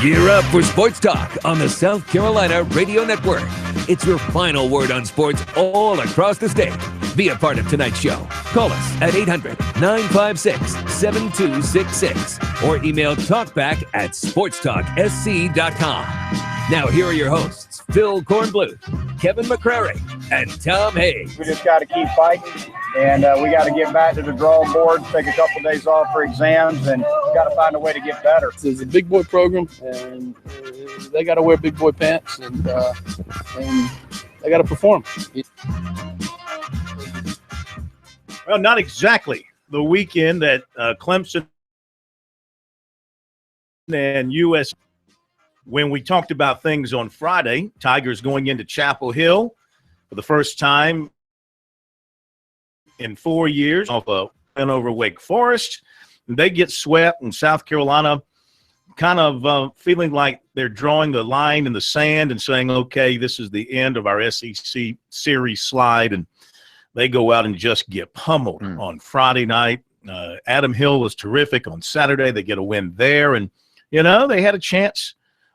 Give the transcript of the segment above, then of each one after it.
Gear up for Sports Talk on the South Carolina Radio Network. It's your final word on sports all across the state. Be a part of tonight's show. Call us at 800-956-7266 or email talkback@sportstalksc.com. Now here are your hosts, Phil Kornbluth, Kevin McCrary, and Tom Hayes. We just got to keep fighting, and we got to get back to the drawing board, take a couple of days off for exams, and got to find a way to get better. It's a big boy program, and they got to wear big boy pants, and they got to perform. Well, not exactly the weekend that Clemson and U.S. When we talked about things on Friday, Tigers going into Chapel Hill for the first time in 4 years off a win over Wake Forest. They get swept, and South Carolina kind of feeling like they're drawing the line in the sand and saying, okay, this is the end of our SEC series slide, and they go out and just get pummeled on Friday night. Adam Hill was terrific on Saturday. They get a win there, and, you know, they had a chance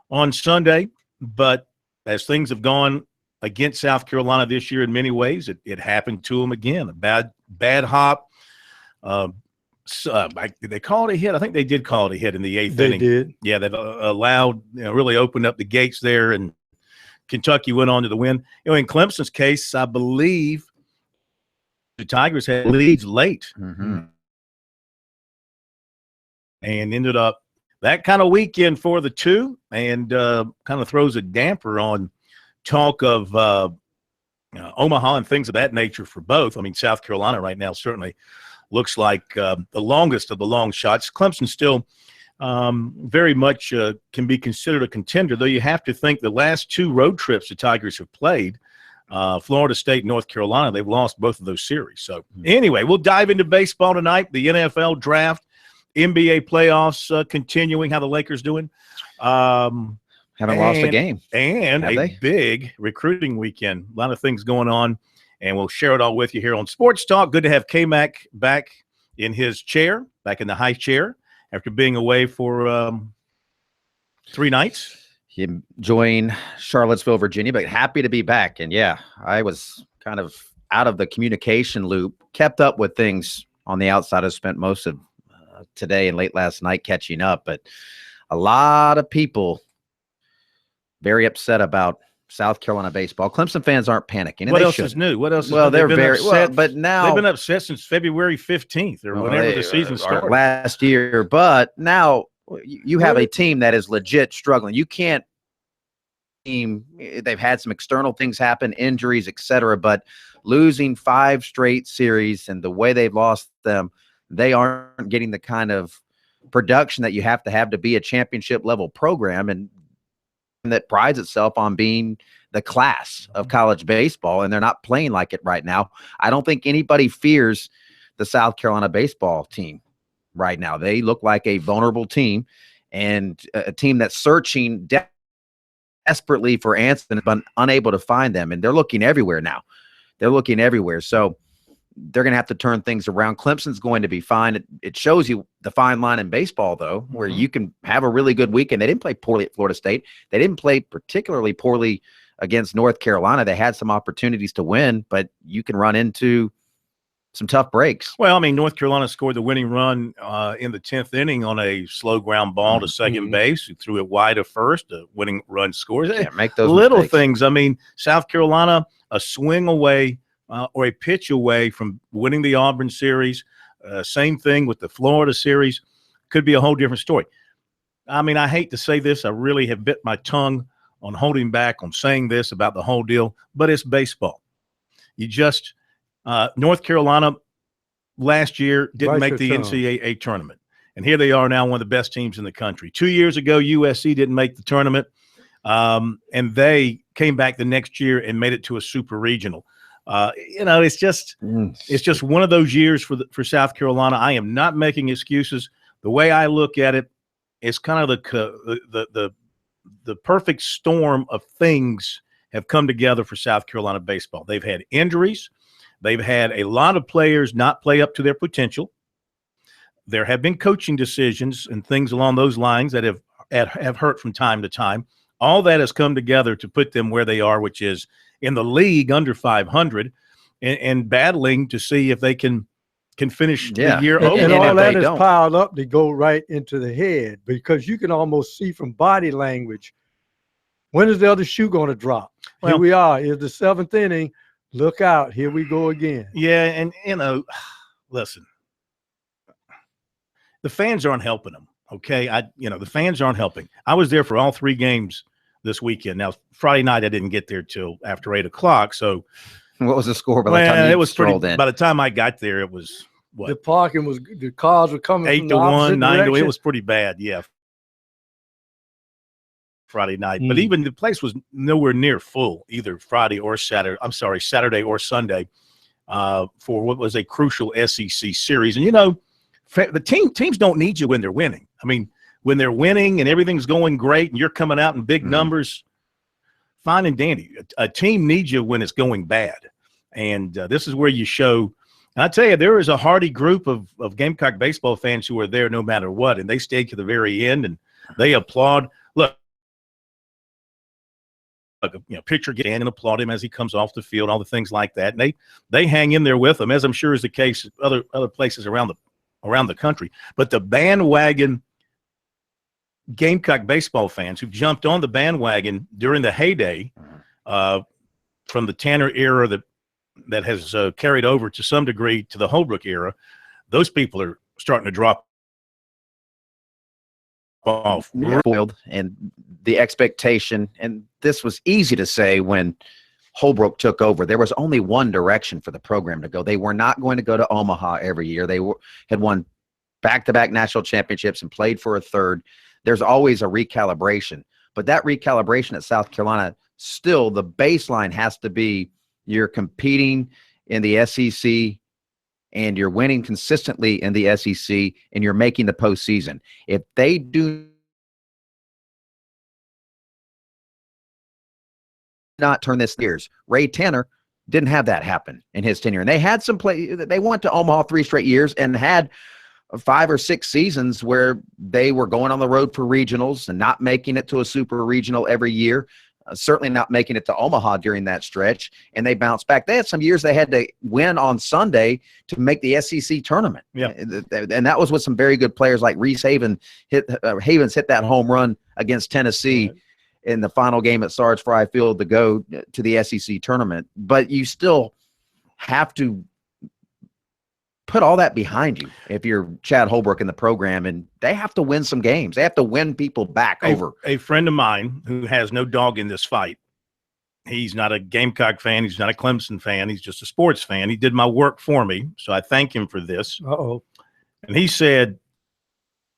on Sunday, but as things have gone against South Carolina this year in many ways, it happened to them again. A bad hop. They called it a hit. I think they did call it a hit in the eighth inning. They did. Yeah, that allowed, really opened up the gates there, and Kentucky went on to the win. In Clemson's case, I believe the Tigers had leads late and ended up that kind of weekend for the two, and kind of throws a damper on talk of Omaha and things of that nature for both. I mean, South Carolina right now certainly looks like the longest of the long shots. Clemson still very much can be considered a contender, though you have to think the last two road trips the Tigers have played, Florida State and North Carolina, they've lost both of those series. So anyway, we'll dive into baseball tonight, the NFL draft, NBA playoffs continuing. How the Lakers doing? Haven't lost a game. And big recruiting weekend. A lot of things going on, and we'll share it all with you here on Sports Talk. Good to have K-Mac back in his chair, back in the high chair, after being away for 3 nights. He joined Charlottesville, Virginia, but happy to be back. And, yeah, I was kind of out of the communication loop, kept up with things on the outside. I spent most of today and late last night catching up, but a lot of people very upset about South Carolina baseball. Clemson fans aren't panicking. What else is new? What else? Well, they're very upset, but now they've been upset since February 15th or whenever the season started last year. But now you have a team that is legit struggling. You can't team. They've had some external things happen, injuries, etc. But losing 5 straight series and the way they've lost them, they aren't getting the kind of production that you have to be a championship level program, and that prides itself on being the class of college baseball, and they're not playing like it right now. I don't think anybody fears the South Carolina baseball team right now. They look like a vulnerable team, and a team that's searching desperately for answers but unable to find them, and they're looking everywhere now. They're looking everywhere. So they're going to have to turn things around. Clemson's going to be fine. It shows you the fine line in baseball, though, where you can have a really good weekend. They didn't play poorly at Florida State. They didn't play particularly poorly against North Carolina. They had some opportunities to win, but you can run into some tough breaks. Well, I mean, North Carolina scored the winning run in the 10th inning on a slow ground ball to second base. Who threw it wide to first. The winning run scores. Make those little mistakes. Things. I mean, South Carolina, a swing away or a pitch away from winning the Auburn series. Same thing with the Florida series. Could be a whole different story. I mean, I hate to say this. I really have bit my tongue on holding back on saying this about the whole deal, but it's baseball. You just North Carolina last year didn't make the NCAA tournament, and here they are now, one of the best teams in the country. 2 years ago, USC didn't make the tournament, and they came back the next year and made it to a super regional. It's just one of those years for South Carolina. I am not making excuses. The way I look at it, it's kind of the perfect storm of things have come together for South Carolina baseball. They've had injuries. They've had a lot of players not play up to their potential. There have been coaching decisions and things along those lines that have have hurt from time to time. All that has come together to put them where they are, which is in the league under 500 and battling to see if they can finish the year over. And all that is don't. piled up to go right into the head, because you can almost see from body language, when is the other shoe going to drop? Well, here we are. It's the 7th inning. Look out. Here we go again. Yeah, and, listen, the fans aren't helping them, okay? The fans aren't helping. I was there for all 3 games this weekend. Now, Friday night, I didn't get there till after 8 o'clock, so – what was the score by the time you strolled in? By the time I got there, it was what? The cars were coming 8 from to the 1, 9 to 1. It direction. was pretty bad, yeah. Friday night, but even the place was nowhere near full either Friday or Saturday. I'm sorry, Saturday or Sunday for what was a crucial SEC series. And the teams don't need you when they're winning. I mean, when they're winning and everything's going great and you're coming out in big numbers, fine and dandy. A team needs you when it's going bad. And this is where you show. And I tell you, there is a hearty group of Gamecock baseball fans who are there no matter what, and they stayed to the very end, and they applaud. Look, pitcher get in and applaud him as he comes off the field, all the things like that. And they hang in there with him, as I'm sure is the case other places around the country. But the bandwagon Gamecock baseball fans who jumped on the bandwagon during the heyday from the Tanner era that has carried over to some degree to the Holbrook era, those people are starting to drop off. Spoiled, and the expectation, and this was easy to say when Holbrook took over. There was only one direction for the program to go. They were not going to go to Omaha every year. They had won back-to-back national championships and played for a third. There's always a recalibration, but that recalibration at South Carolina, still the baseline has to be you're competing in the SEC and you're winning consistently in the SEC and you're making the postseason. If they do not turn this gears, Ray Tanner didn't have that happen in his tenure. And they had some play. They went to Omaha 3 straight years and had 5 or 6 seasons where they were going on the road for regionals and not making it to a super regional every year, certainly not making it to Omaha during that stretch, and they bounced back. They had some years they had to win on Sunday to make the SEC tournament. Yeah. And that was with some very good players like Reese Havens hit that home run against Tennessee in the final game at Sarge Fry Field to go to the SEC tournament. But you still have to put all that behind you if you're Chad Holbrook in the program, and they have to win some games. They have to win people back over. A friend of mine who has no dog in this fight, he's not a Gamecock fan, he's not a Clemson fan, he's just a sports fan. He did my work for me, so I thank him for this. And he said,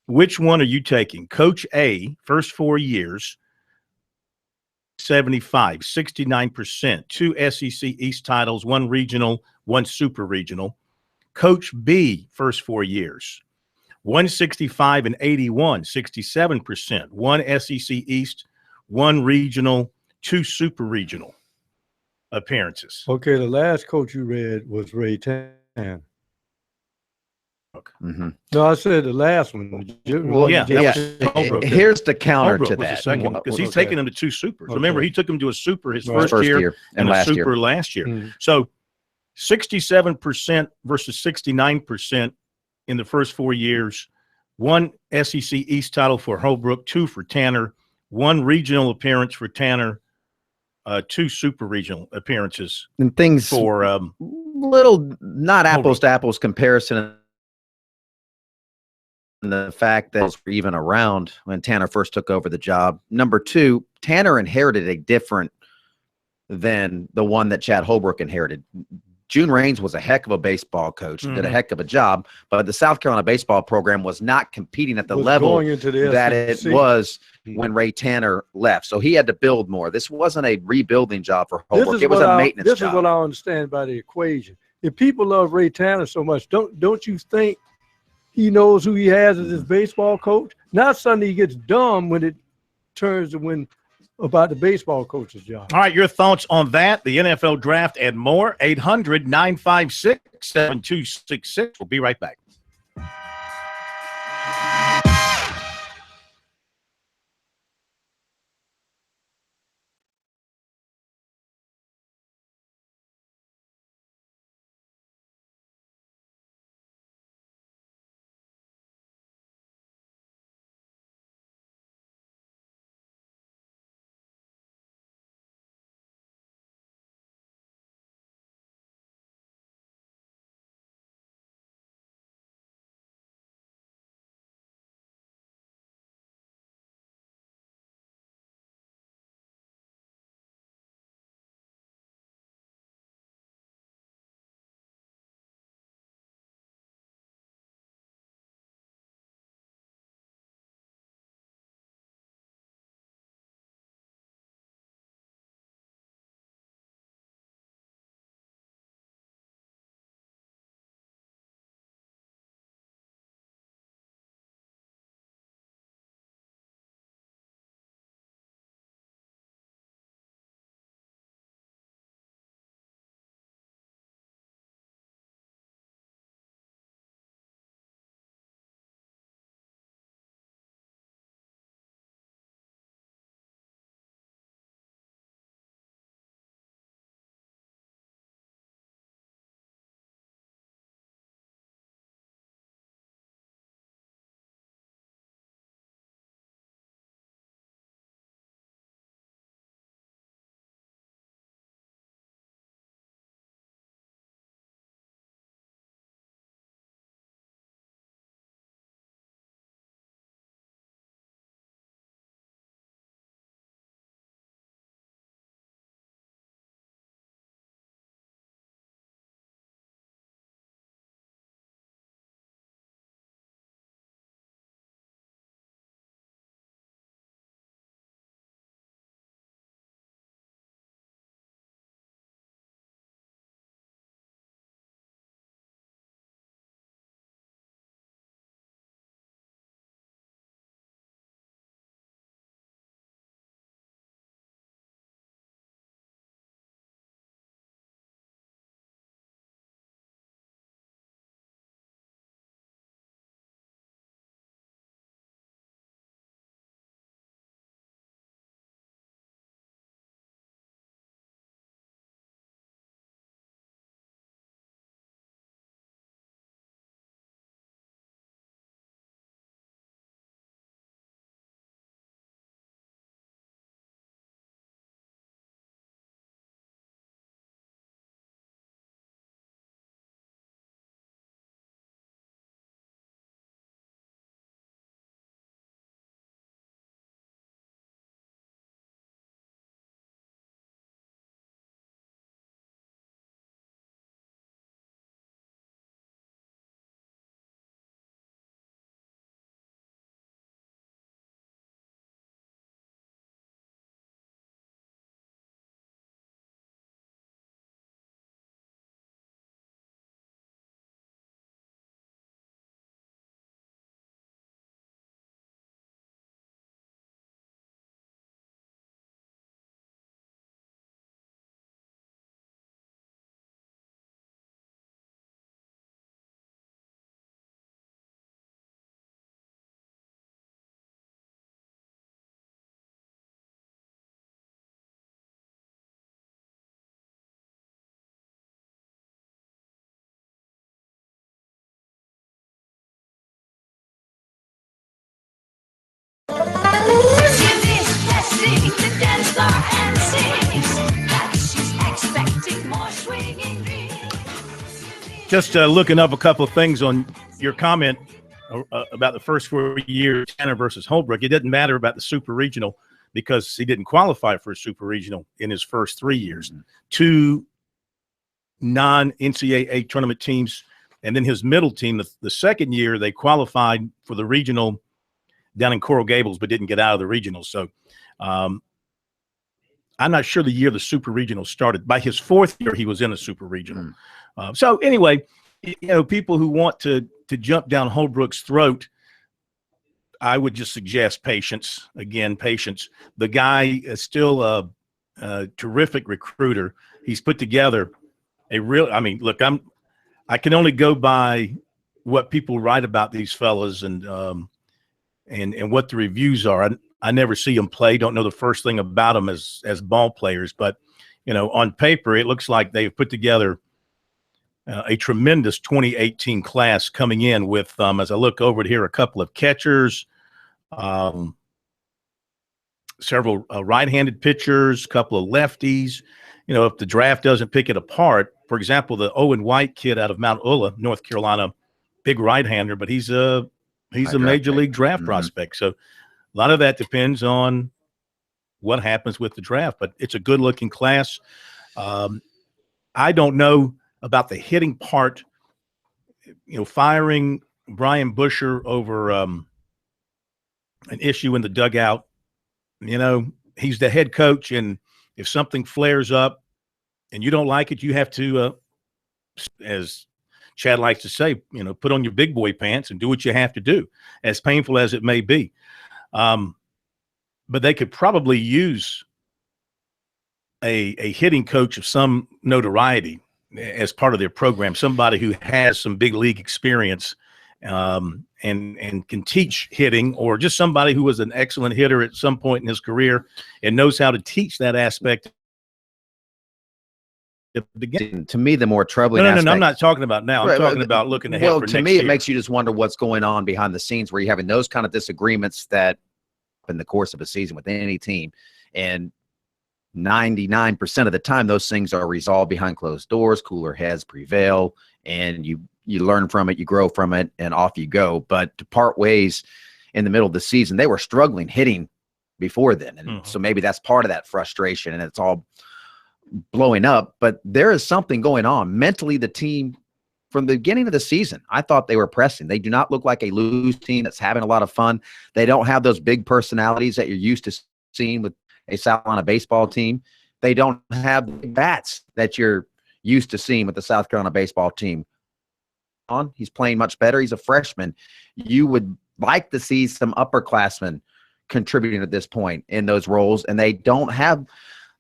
which one are you taking? Coach A, first 4 years, 75, 69%, 2 SEC East titles, 1 regional, 1 super regional. Coach B, first 4 years, 165 and 81, 67%, 1 SEC East, 1 regional, 2 super regional appearances. Okay, the last coach you read was Ray Tanner. Mm-hmm. No, I said the last one. Well, here's the counter Holbrook to was that. the second one, because he's taken him to 2 supers. Remember, he took him to a super his first year and a super last year. Mm-hmm. So 67% versus 69% in the first 4 years. 1 SEC East title for Holbrook, 2 for Tanner, 1 regional appearance for Tanner, 2 super regional appearances. And things for little not apples to apples comparison. And the fact that we're even around when Tanner first took over the job. Number 2, Tanner inherited a different than the one that Chad Holbrook inherited. June Raines was a heck of a baseball coach, did a heck of a job, but the South Carolina baseball program was not competing at the level that it was when Ray Tanner left. So he had to build more. This wasn't a rebuilding job for Holbrook. It was a maintenance job. This is what I understand by the equation. If people love Ray Tanner so much, don't you think he knows who he has as his baseball coach? Not suddenly he gets dumb when it turns to when about the baseball coach's job. All right, your thoughts on that, the NFL draft, and more. 800-956-7266. We'll be right back. Just looking up a couple of things on your comment about the first 4 years, Tanner versus Holbrook. It didn't matter about the Super Regional because he didn't qualify for a Super Regional in his first 3 years. 2 non-NCAA tournament teams, and then his middle team. The second year, they qualified for the regional down in Coral Gables, but didn't get out of the regional. So I'm not sure the year the Super Regional started. By his 4th year, he was in a Super Regional. So anyway, people who want to jump down Holbrook's throat, I would just suggest patience. Again, patience. The guy is still a terrific recruiter. He's put together a real. I mean, look, I can only go by what people write about these fellas and what the reviews are. I never see them play. Don't know the first thing about them as ball players, but on paper, it looks like they've put together a tremendous 2018 class coming in with, as I look over here, a couple of catchers, several right-handed pitchers, a couple of lefties. If the draft doesn't pick it apart, for example, the Owen White kid out of Mount Ulla, North Carolina, big right-hander, but he's a major league draft prospect. So a lot of that depends on what happens with the draft, but it's a good-looking class. I don't know about the hitting part, firing Brian Busher over an issue in the dugout. He's the head coach, and if something flares up and you don't like it, you have to, as Chad likes to say, put on your big boy pants and do what you have to do, as painful as it may be. But they could probably use a hitting coach of some notoriety as part of their program, somebody who has some big league experience and can teach hitting, or just somebody who was an excellent hitter at some point in his career and knows how to teach that aspect of the game. To me, the more troubling No, aspect, I'm not talking about now. I'm talking about looking ahead for next year. To me, it makes you just wonder what's going on behind the scenes where you're having those kind of disagreements that in the course of a season with any team, and 99% of the time those things are resolved behind closed doors, cooler heads prevail, and you learn from it, you grow from it, and off you go. But to part ways in the middle of the season, they were struggling hitting before then, and so maybe that's part of that frustration, and it's all blowing up. But there is something going on mentally. The team, from the beginning of the season, I thought they were pressing. They do not look like a loose team that's having a lot of fun. They don't have those big personalities that you're used to seeing with a South Carolina baseball team. They don't have the bats that you're used to seeing with the South Carolina baseball team. He's playing much better. He's a freshman. You would like to see some upperclassmen contributing at this point in those roles, and they don't have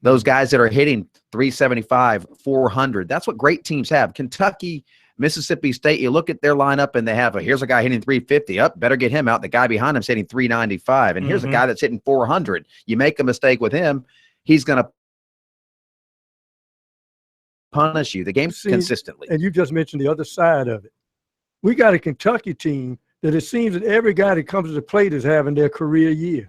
those guys that are hitting 375, 400. That's what great teams have. Kentucky, Mississippi State, you look at their lineup and they have here's a guy hitting 350. Up, better get him out. The guy behind him's hitting 395. And here's a guy that's hitting 400. You make a mistake with him, he's going to punish you. The game consistently. And you just mentioned the other side of it. We got a Kentucky team that it seems that every guy that comes to the plate is having their career year.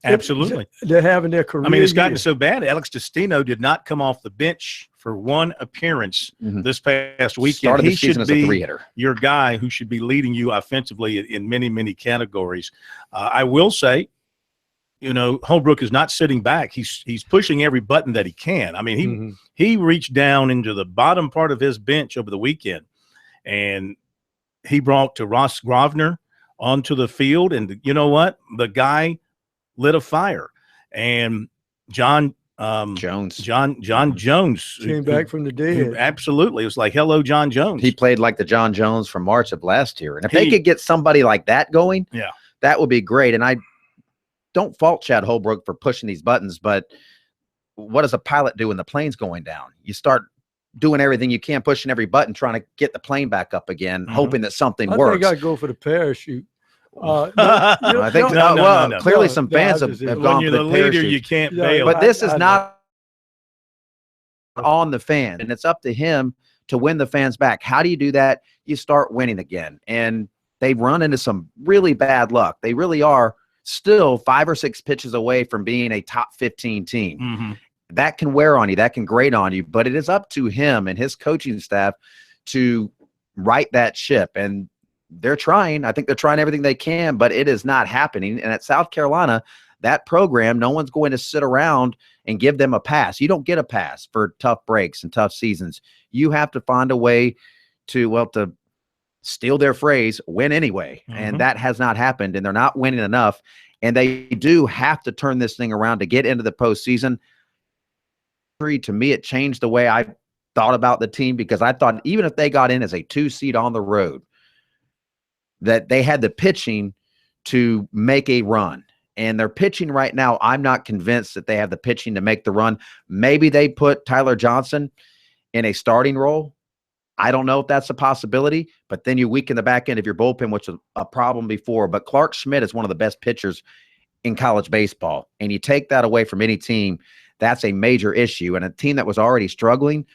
Absolutely. They're having their career. I mean, it's gotten so bad. Alex Destino did not come off the bench for one appearance this past weekend. He should be your guy who should be leading you offensively in many, many categories. I will say, Holbrook is not sitting back. He's pushing every button that he can. I mean, he reached down into the bottom part of his bench over the weekend, and he brought to Ross Grovner onto the field. And you know what? The guy lit a fire. And John Jones came back from the dead. Absolutely. It was like, hello, John Jones. He played like the John Jones from March of last year. And if they could get somebody like that going, that would be great. And I don't fault Chad Holbrook for pushing these buttons, but what does a pilot do when the plane's going down? You start doing everything you can, pushing every button, trying to get the plane back up again, hoping that something works. I think I'd go for the parachute. I think clearly some fans have gone for the leader, you can't bail. But this is not on the fan, and it's up to him to win the fans back. How do you do that? You start winning again. And they've run into some really bad luck. They really are still 5 or 6 pitches away from being a top 15 team. That can wear on you. That can grate on you. But it is up to him and his coaching staff to right that ship. And they're trying. I think they're trying everything they can, but it is not happening. And at South Carolina, that program, no one's going to sit around and give them a pass. You don't get a pass for tough breaks and tough seasons. You have to find a way to, well, to steal their phrase, win anyway. And that has not happened, and they're not winning enough. And they do have to turn this thing around to get into the postseason. To me, it changed the way I thought about the team, because I thought even if they got in as a 2 seed on the road, that they had the pitching to make a run. And their pitching right now, I'm not convinced that they have the pitching to make the run. Maybe they put Tyler Johnson in a starting role. I don't know if that's a possibility, but then you weaken the back end of your bullpen, which was a problem before. But Clark Schmidt is one of the best pitchers in college baseball, and you take that away from any team, that's a major issue. And a team that was already struggling,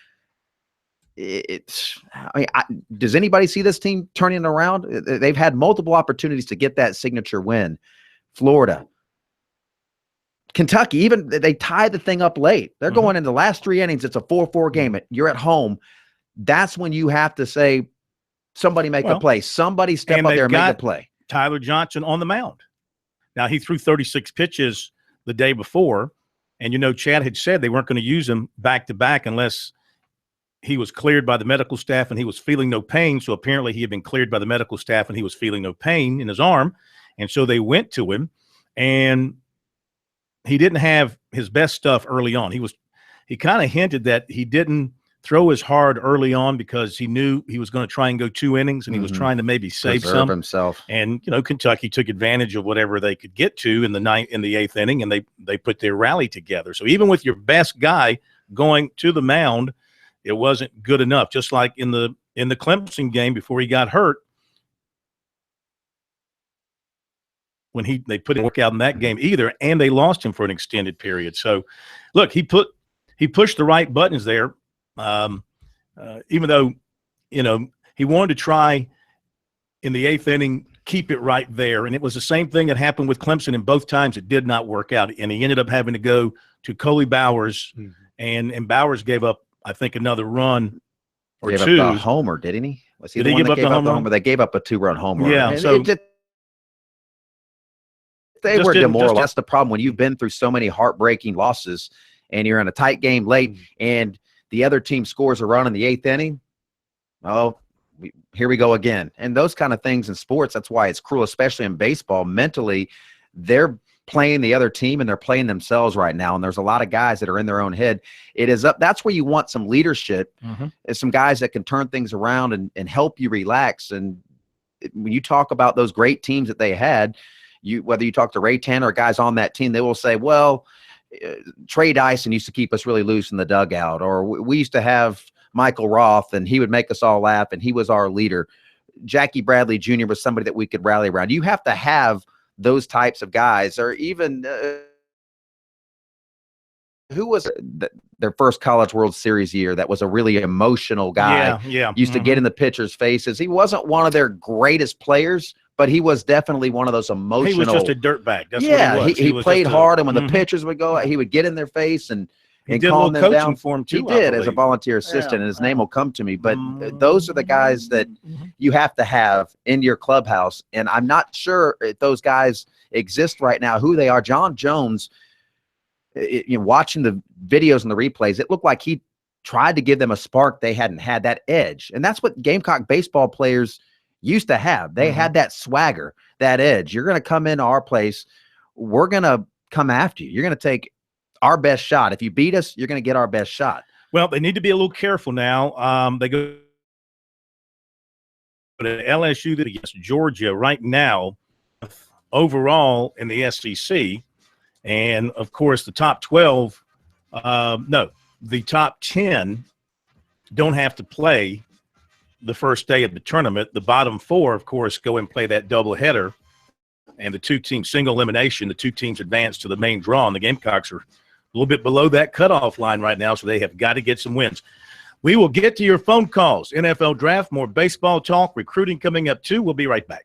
does anybody see this team turning around? They've had multiple opportunities to get that signature win. Florida, Kentucky, even they tied the thing up late. They're going into the last 3 innings. It's a 4-4 game. You're at home. That's when you have to say, somebody make a play. Somebody step up there and make a play. Tyler Johnson on the mound. Now, he threw 36 pitches the day before, and, Chad had said they weren't going to use him back-to-back unless he was cleared by the medical staff and he was feeling no pain. So apparently he had been cleared by the medical staff and he was feeling no pain in his arm. And so they went to him, and he didn't have his best stuff early on. He kind of hinted that he didn't throw as hard early on because he knew he was going to try and go 2 innings, and he was trying to maybe save Preserve himself. And Kentucky took advantage of whatever they could get to in the 8th inning, and they put their rally together. So even with your best guy going to the mound, it wasn't good enough. Just like in the Clemson game before he got hurt, when they put him work out in that game either, and they lost him for an extended period. So, look, he pushed the right buttons there. Even though, he wanted to try in the 8th inning, keep it right there. And it was the same thing that happened with Clemson, and both times it did not work out. And he ended up having to go to Coley Bowers, and Bowers gave up, I think, another run or gave two. Up a homer, didn't he? Was he Did the he one give that up gave the up the homer? homer? They gave up a 2-run homer. Yeah, so they were demoralized. That's the problem when you've been through so many heartbreaking losses and you're in a tight game late and the other team scores a run in the 8th inning. Oh, here we go again. And those kind of things in sports, that's why it's cruel, especially in baseball. Mentally, they're playing the other team and they're playing themselves right now. And there's a lot of guys that are in their own head. It is up. That's where you want some leadership and some guys that can turn things around and help you relax. And when you talk about those great teams that they had, whether you talk to Ray Tanner or guys on that team, they will say, well, Trey Dyson used to keep us really loose in the dugout, or we used to have Michael Roth and he would make us all laugh and he was our leader. Jackie Bradley Jr. was somebody that we could rally around. You have to have those types of guys, or even who was their first College World Series year that was a really emotional guy. Used to get in the pitcher's faces. He wasn't one of their greatest players, but he was definitely one of those emotional. He was just a dirtbag. That's what he was. He played hard, and when the pitchers would go, he would get in their face and calm them down. For him too, he did as a volunteer assistant, and his name will come to me. But those are the guys that you have to have in your clubhouse, and I'm not sure if those guys exist right now. Who they are? John Jones. Watching the videos and the replays, it looked like he tried to give them a spark they hadn't had, that edge, and that's what Gamecock baseball players used to have. They had that swagger, that edge. You're going to come into our place, we're going to come after you. You're going to take our best shot. If you beat us, you're going to get our best shot. Well, they need to be a little careful now. They go to LSU against Georgia right now, overall in the SEC. And, of course, the top 12 the top 10 don't have to play the first day of the tournament. The bottom 4, of course, go and play that doubleheader. And the 2 teams, single elimination, the 2 teams advance to the main draw. And the Gamecocks are a little bit below that cutoff line right now, so they have got to get some wins. We will get to your phone calls. NFL draft, more baseball talk, recruiting coming up too. We'll be right back.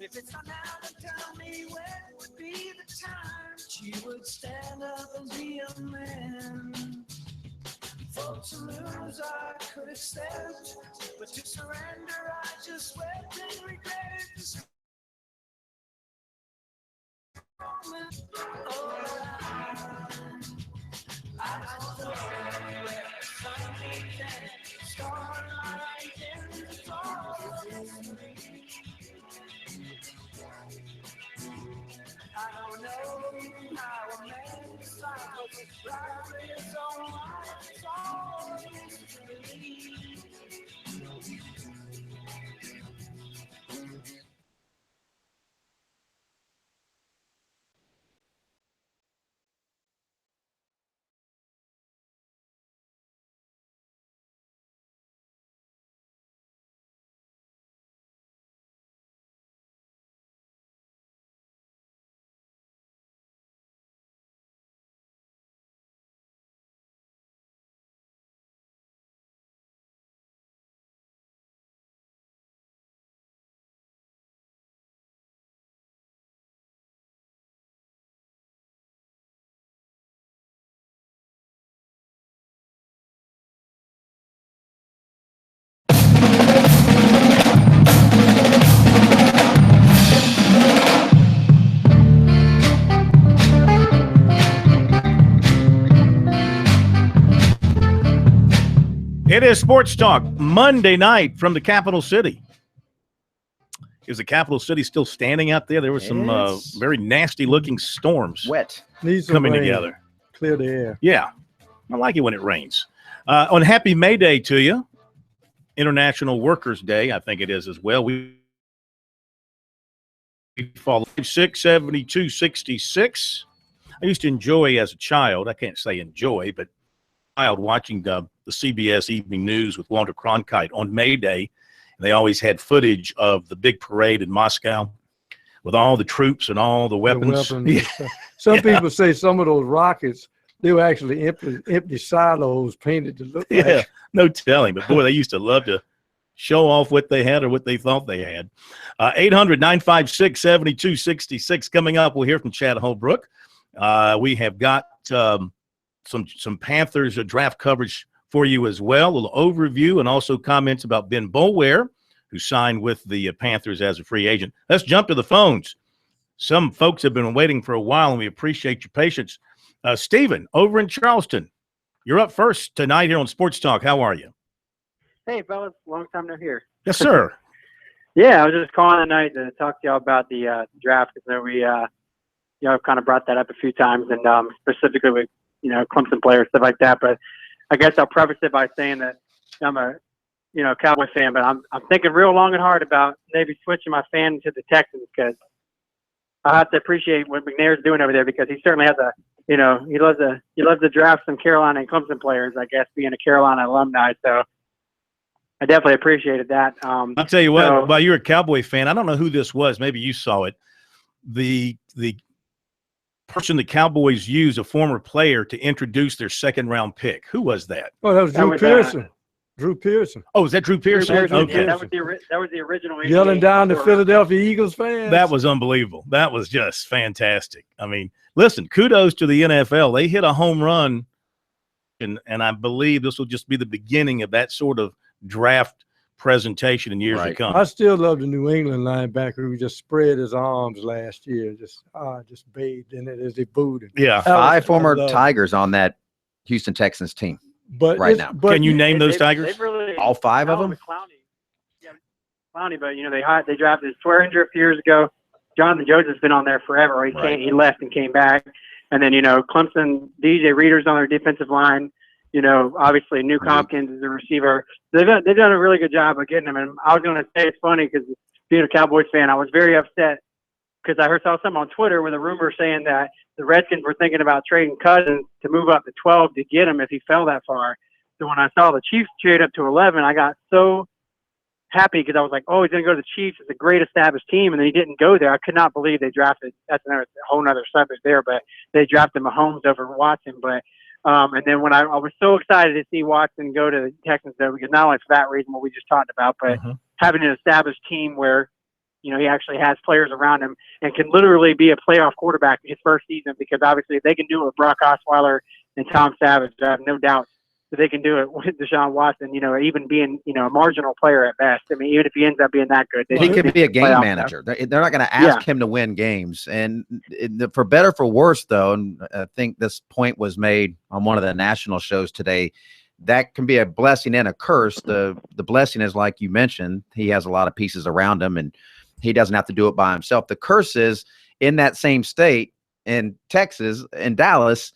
If it's not now, then tell me when would be the time she would stand up and be a man. For to lose I could accept, but to surrender I just wept and regretted this moment. Oh, I thought where something can starlight in the fall. I don't know how a man decides right his own life. It's all history. It is Sports Talk Monday night from the capital city. Is the capital city still standing out there? There were some very nasty-looking storms Wet. coming together. Clear the air. Yeah, I like it when it rains. On Happy May Day to you, International Workers' Day, I think it is as well. We follow 67266. I used to enjoy as a child. I can't say enjoy, but watching the CBS Evening News with Walter Cronkite on May Day. They always had footage of the big parade in Moscow with all the troops and all the weapons. Some people say some of those rockets, they were actually empty silos painted to look like. Yeah, no telling. But, boy, they used to love to show off what they had or what they thought they had. 800-956-7266. Coming up, we'll hear from Chad Holbrook. We have got some Panthers draft coverage for you as well, a little overview and also comments about Ben Boulware, who signed with the Panthers as a free agent. Let's jump to the phones. Some folks have been waiting for a while, and we appreciate your patience. Stephen, over in Charleston, you're up first tonight here on Sports Talk. How are you? Hey, fellas. Long time no hear. Yes, sir. Yeah, I was just calling tonight to talk to y'all about the draft, because we I've kind of brought that up a few times, and specifically with Clemson players, stuff like that. But I guess I'll preface it by saying that I'm a Cowboy fan, but I'm thinking real long and hard about maybe switching my fan to the Texans, because I have to appreciate what McNair's doing over there, because he certainly has he loves to draft some Carolina and Clemson players, I guess, being a Carolina alumni. So I definitely appreciated that. I'll tell you what, while you're a Cowboy fan, I don't know who this was. Maybe you saw it. The person the Cowboys used, a former player, to introduce their second-round pick. Who was that? Oh, that was Drew Pearson. Drew Pearson. Oh, is that Drew Pearson? Okay. Yeah, that was the original. Yelling down the Philadelphia Eagles fans. That was unbelievable. That was just fantastic. I mean, listen, kudos to the NFL. They hit a home run, and I believe this will just be the beginning of that sort of draft presentation in years to Right. come. I still love the New England linebacker who just spread his arms last year, just bathed in it as he booed him. Yeah. Five I former love it. Tigers on that Houston Texans team But right it's- now. but Can you name those Tigers? They've really, All 5 of them? Clowney, but they drafted Swearinger a few years ago. Jonathan Jones has been on there forever. He left and came back, and then Clemson, DJ Reader's on their defensive line. Obviously Nuke Hopkins is a receiver. They've done a really good job of getting him. And I was going to say it's funny because being a Cowboys fan, I was very upset because I saw something on Twitter with a rumor saying that the Redskins were thinking about trading Cousins to move up to 12 to get him if he fell that far. So when I saw the Chiefs trade up to 11, I got so happy because I was like, oh, he's going to go to the Chiefs. It's a great established team. And then he didn't go there. I could not believe they drafted. That's a whole nother subject there, but they drafted Mahomes over Watson. But and then when I was so excited to see Watson go to the Texans, though, because not only for that reason, what we just talked about, but having an established team where he actually has players around him and can literally be a playoff quarterback in his first season, because obviously if they can do it with Brock Osweiler and Tom Savage, I have no doubt that they can do it with Deshaun Watson, even being, a marginal player at best. I mean, even if he ends up being that good. He could be a game manager. They're not going to ask him to win games. And for better, for worse, though, and I think this point was made on one of the national shows today, that can be a blessing and a curse. The blessing is, like you mentioned, he has a lot of pieces around him, and he doesn't have to do it by himself. The curse is in that same state, in Texas, in Dallas,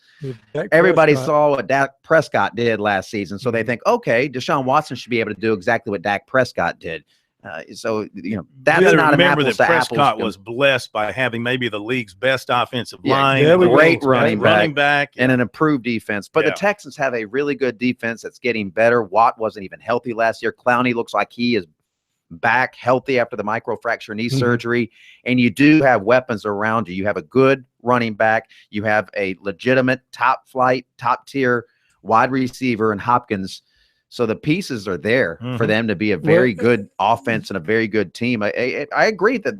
everybody saw what Dak Prescott did last season. So they think, okay, Deshaun Watson should be able to do exactly what Dak Prescott did. That's not an apples to apples. Prescott was blessed by having maybe the league's best offensive line, great running back, and an improved defense. But the Texans have a really good defense that's getting better. Watt wasn't even healthy last year. Clowney looks like he is back healthy after the microfracture knee surgery, and you do have weapons around you. You have a good running back. You have a legitimate top tier wide receiver in Hopkins. So the pieces are there for them to be a very good offense and a very good team. I agree that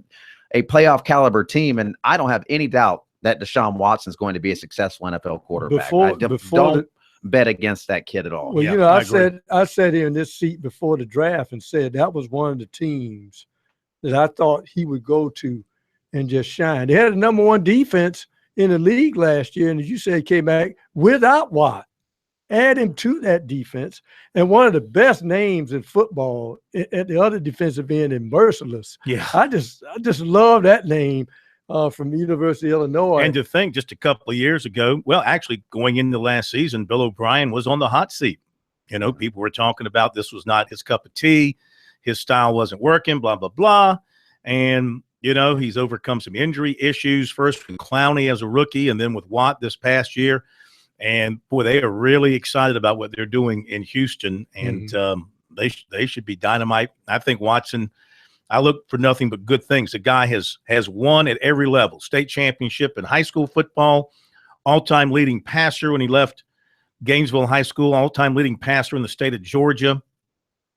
a playoff caliber team, and I don't have any doubt that Deshaun Watson is going to be a successful NFL quarterback. Don't bet against that kid at all. Well, I sat here in this seat before the draft and said that was one of the teams that I thought he would go to and just shine. They had a #1 defense in the league last year, and as you said, came back without Watt. Add him to that defense, and one of the best names in football at the other defensive end in Merciless. Yeah, I just love that name. From the University of Illinois. And to think just a couple of years ago, well, actually going into last season, Bill O'Brien was on the hot seat. People were talking about this was not his cup of tea. His style wasn't working, blah, blah, blah. And, he's overcome some injury issues, first with Clowney as a rookie and then with Watt this past year. And, boy, they are really excited about what they're doing in Houston. And they should be dynamite. I think Watson – I look for nothing but good things. The guy has won at every level, state championship in high school football, all-time leading passer when he left Gainesville High School, all-time leading passer in the state of Georgia,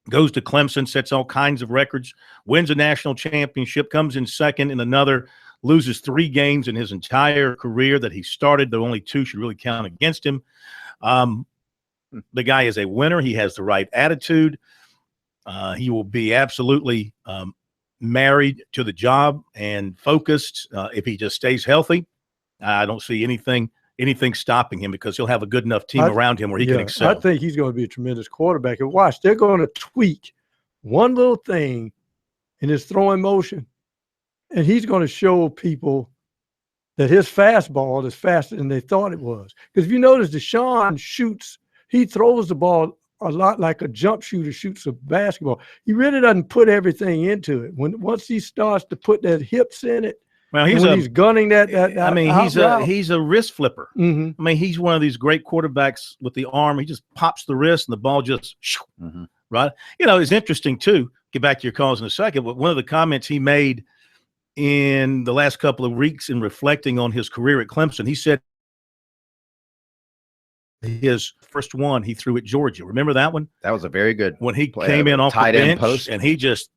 goes to Clemson, sets all kinds of records, wins a national championship, comes in second in another, loses 3 games in his entire career that he started. The only 2 should really count against him. The guy is a winner. He has the right attitude. He will be absolutely married to the job and focused. If he just stays healthy, I don't see anything stopping him because he'll have a good enough team around him where he can excel. I think he's going to be a tremendous quarterback. And watch, they're going to tweak one little thing in his throwing motion, and he's going to show people that his fastball is faster than they thought it was. Because if you notice, Deshaun he throws the ball a lot like a jump shooter shoots a basketball. He really doesn't put everything into it. Once he starts to put that hips in it, well, he's gunning that. He's a wrist flipper. I mean, he's one of these great quarterbacks with the arm. He just pops the wrist and the ball just right. It's interesting too. Get back to your calls in a second, but one of the comments he made in the last couple of weeks in reflecting on his career at Clemson, he said his first one he threw at Georgia. Remember that one? That was a very good when he came in off the bench post, and he just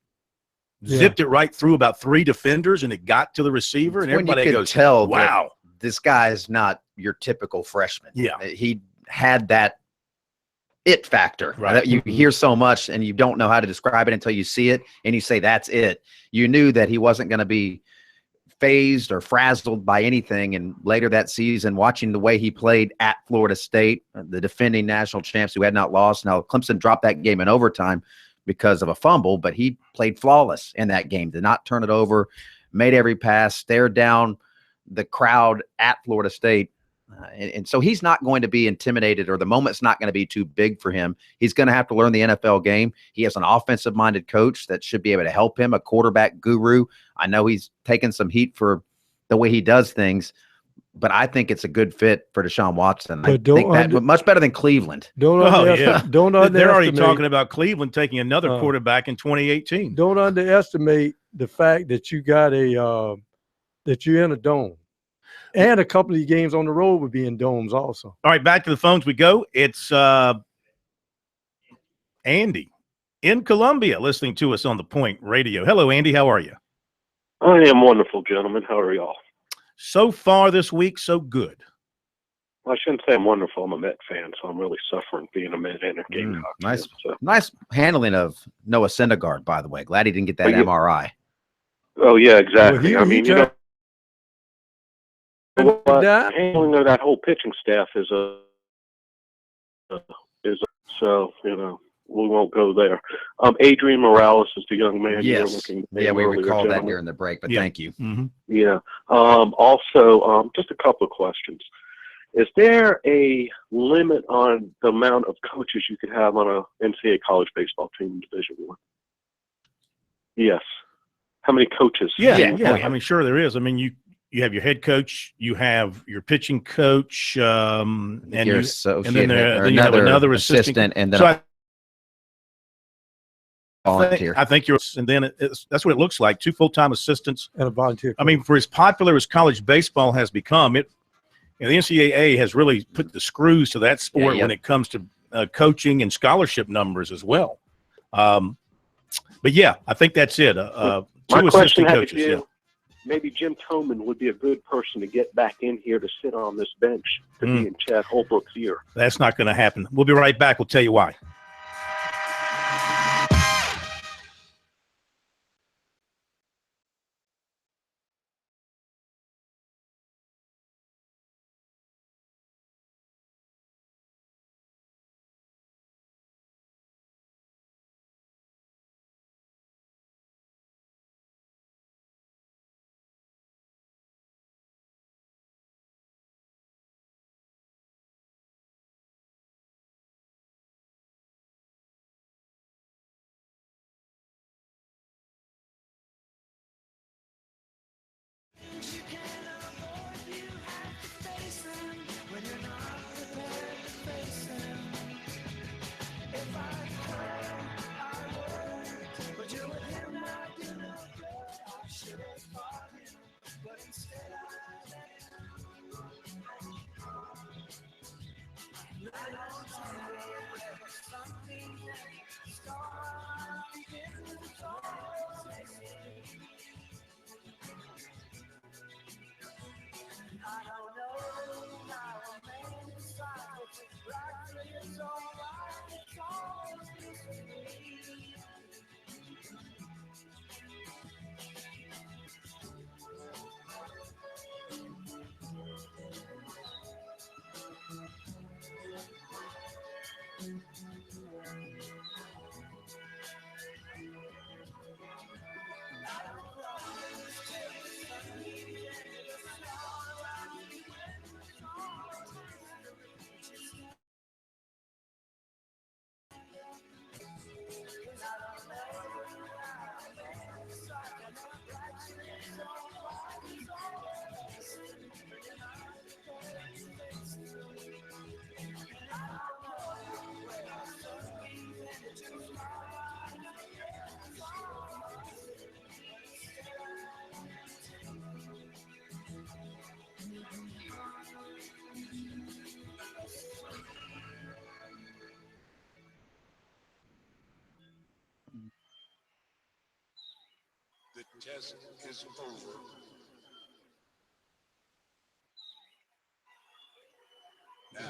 zipped it right through about 3 defenders, and it got to the receiver, and everybody goes, tell wow, this guy is not your typical freshman. Yeah. He had that it factor. Right. You hear so much and you don't know how to describe it until you see it and you say, that's it. You knew that he wasn't going to be phased or frazzled by anything. And later that season, watching the way he played at Florida State, the defending national champs who had not lost. Now, Clemson dropped that game in overtime because of a fumble, but he played flawless in that game, did not turn it over, made every pass, stared down the crowd at Florida State. And so he's not going to be intimidated, or the moment's not going to be too big for him. He's going to have to learn the NFL game. He has an offensive-minded coach that should be able to help him, a quarterback guru. I know he's taken some heat for the way he does things, but I think it's a good fit for Deshaun Watson. I think that much better than Cleveland. Don't underestimate. They're already talking about Cleveland taking another quarterback in 2018. Don't underestimate the fact that you got that you're in a dome. And a couple of games on the road would be in domes also. All right, back to the phones we go. It's Andy in Columbia listening to us on The Point Radio. Hello, Andy. How are you? I am wonderful, gentlemen. How are y'all? So far this week, so good. Well, I shouldn't say I'm wonderful. I'm a Met fan, so I'm really suffering being a Met and a Gamecock fan. Nice handling of Noah Syndergaard, by the way. Glad he didn't get that MRI. Oh, yeah, exactly. Handling of that whole pitching staff is so, we won't go there. Adrian Morales is the young man. Yes. We recalled that during the break, but thank you. Mm-hmm. Yeah. Also, just a couple of questions. Is there a limit on the amount of coaches you could have on a NCAA college baseball team in Division I? Yes. How many coaches? Yeah. I mean, sure there is. I mean, you have your head coach, you have your pitching coach, and then you have another assistant, and then so volunteer. I think and then that's what it looks like: 2 full-time assistants and a volunteer. I mean, for as popular as college baseball has become, the NCAA has really put the screws to that sport when it comes to coaching and scholarship numbers as well. But yeah, I think that's it. 2 assistant coaches. Maybe Jim Toman would be a good person to get back in here to sit on this bench to be in Chad Holbrook's ear. That's not going to happen. We'll be right back. We'll tell you why. The test is over. Now,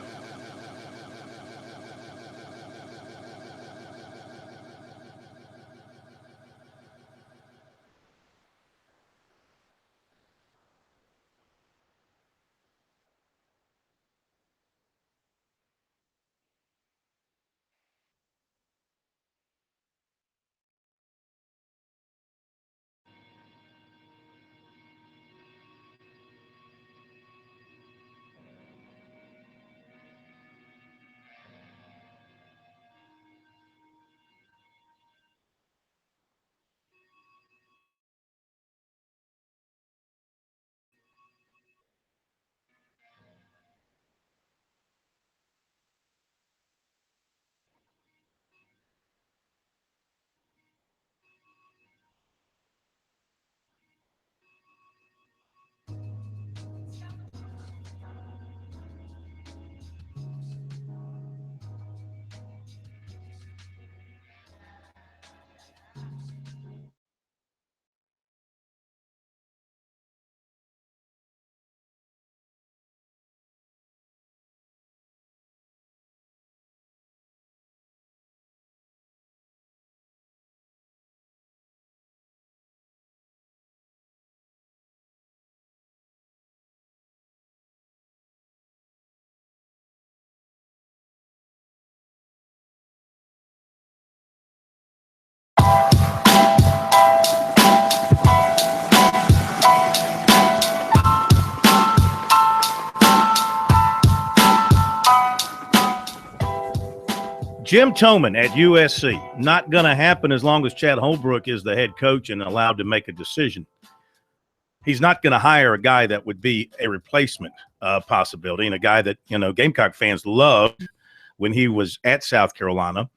Jim Toman at USC. Not going to happen as long as Chad Holbrook is the head coach and allowed to make a decision. He's not going to hire a guy that would be a replacement possibility, and a guy that, Gamecock fans loved when he was at South Carolina.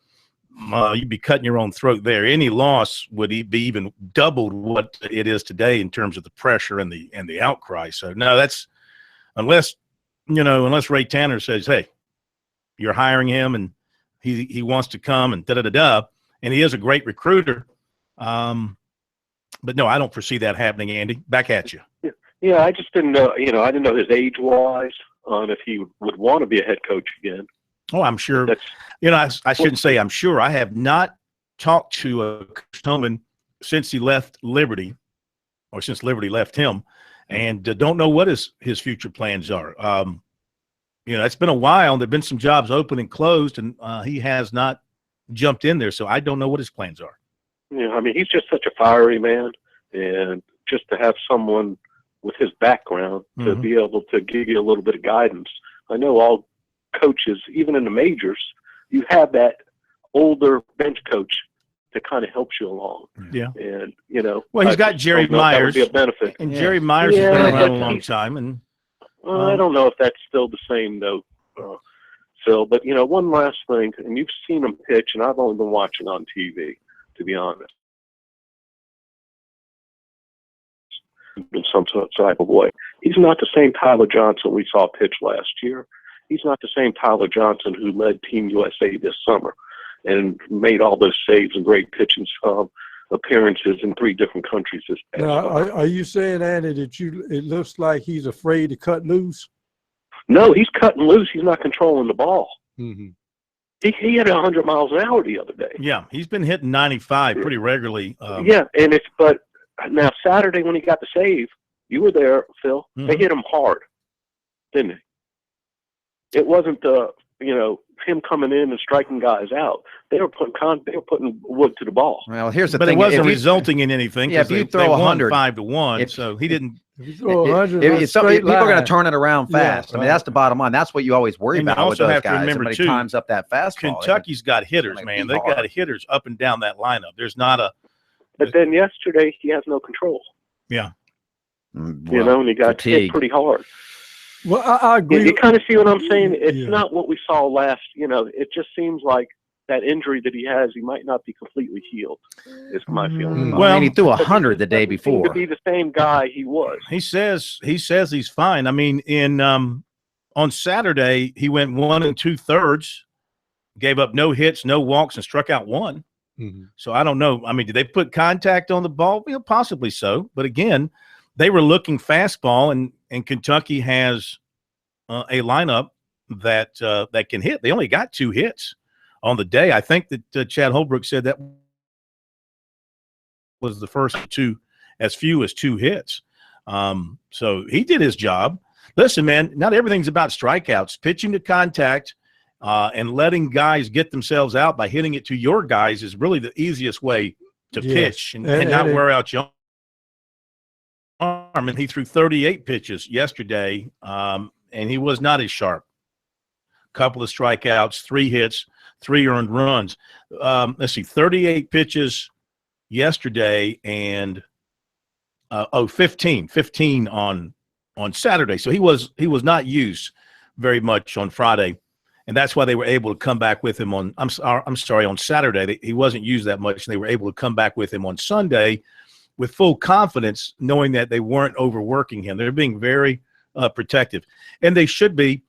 You'd be cutting your own throat there. Any loss would be even doubled what it is today in terms of the pressure and the outcry. So no, that's unless Ray Tanner says, hey, you're hiring him and he wants to come and and he is a great recruiter. But no, I don't foresee that happening, Andy. Back at you. Yeah, I just didn't know, I didn't know his age-wise on if he would want to be a head coach again. Oh, I'm sure. I shouldn't say I'm sure. I have not talked to Coach Toman since he left Liberty, or since Liberty left him, and don't know what his future plans are. It's been a while. There've been some jobs open and closed, and he has not jumped in there, so I don't know what his plans are. Yeah, I mean, he's just such a fiery man, and just to have someone with his background to be able to give you a little bit of guidance. I know all coaches, even in the majors, you have that older bench coach that kind of helps you along. Yeah. And, well, he's got Jerry Myers. That would be a benefit. And Jerry Myers has been around a long time. And I don't know if that's still the same, though, Phil. But, one last thing, and you've seen him pitch, and I've only been watching on TV, to be honest. In some type of way. He's not the same Tyler Johnson we saw pitch last year. He's not the same Tyler Johnson who led Team USA this summer and made all those saves and great pitching appearances in 3 different countries this past summer. Are you saying, Andy, that it looks like he's afraid to cut loose? No, he's cutting loose. He's not controlling the ball. Mm-hmm. He had 100 miles an hour the other day. Yeah, he's been hitting 95 pretty regularly. But now Saturday when he got the save, you were there, Phil. They hit him hard, didn't they? It wasn't him coming in and striking guys out. They were putting wood to the ball. Well, here's the thing. But it wasn't resulting in anything. Yeah, if you throw 100, 5-1, so he didn't. If you throw 100, people are going to turn it around fast. Yeah, I mean, that's the bottom line. That's what you always worry about with those guys. Remember Somebody times up that fastball. Kentucky's got hitters, man. They got hitters up and down that lineup. There's not a. But then yesterday he has no control. Yeah. And he got hit pretty hard. Well, I agree. You kind of see what I'm saying? It's not what we saw last. It just seems like that injury that he has, he might not be completely healed. Is my feeling. Well, he threw 100 the day before. To be the same guy he was. He says he's fine. I mean, on Saturday he went 1 2/3, gave up no hits, no walks, and struck out 1. Mm-hmm. So I don't know. I mean, did they put contact on the ball? Possibly so. But again, they were looking fastball, and Kentucky has a lineup that can hit. They only got 2 hits on the day. I think that Chad Holbrook said that was the first as few as 2 hits. So he did his job. Listen, man, not everything's about strikeouts. Pitching to contact and letting guys get themselves out by hitting it to your guys is really the easiest way to pitch and not wear out your arm. And he threw 38 pitches yesterday, and he was not as sharp. Couple of strikeouts, 3 hits, 3 earned runs. Let's see, 38 pitches yesterday and 15 on Saturday. So he was not used very much on Friday. And that's why they were able to come back with him on Saturday. He wasn't used that much, and they were able to come back with him on Sunday with full confidence, knowing that they weren't overworking him. They're being very protective. And they should be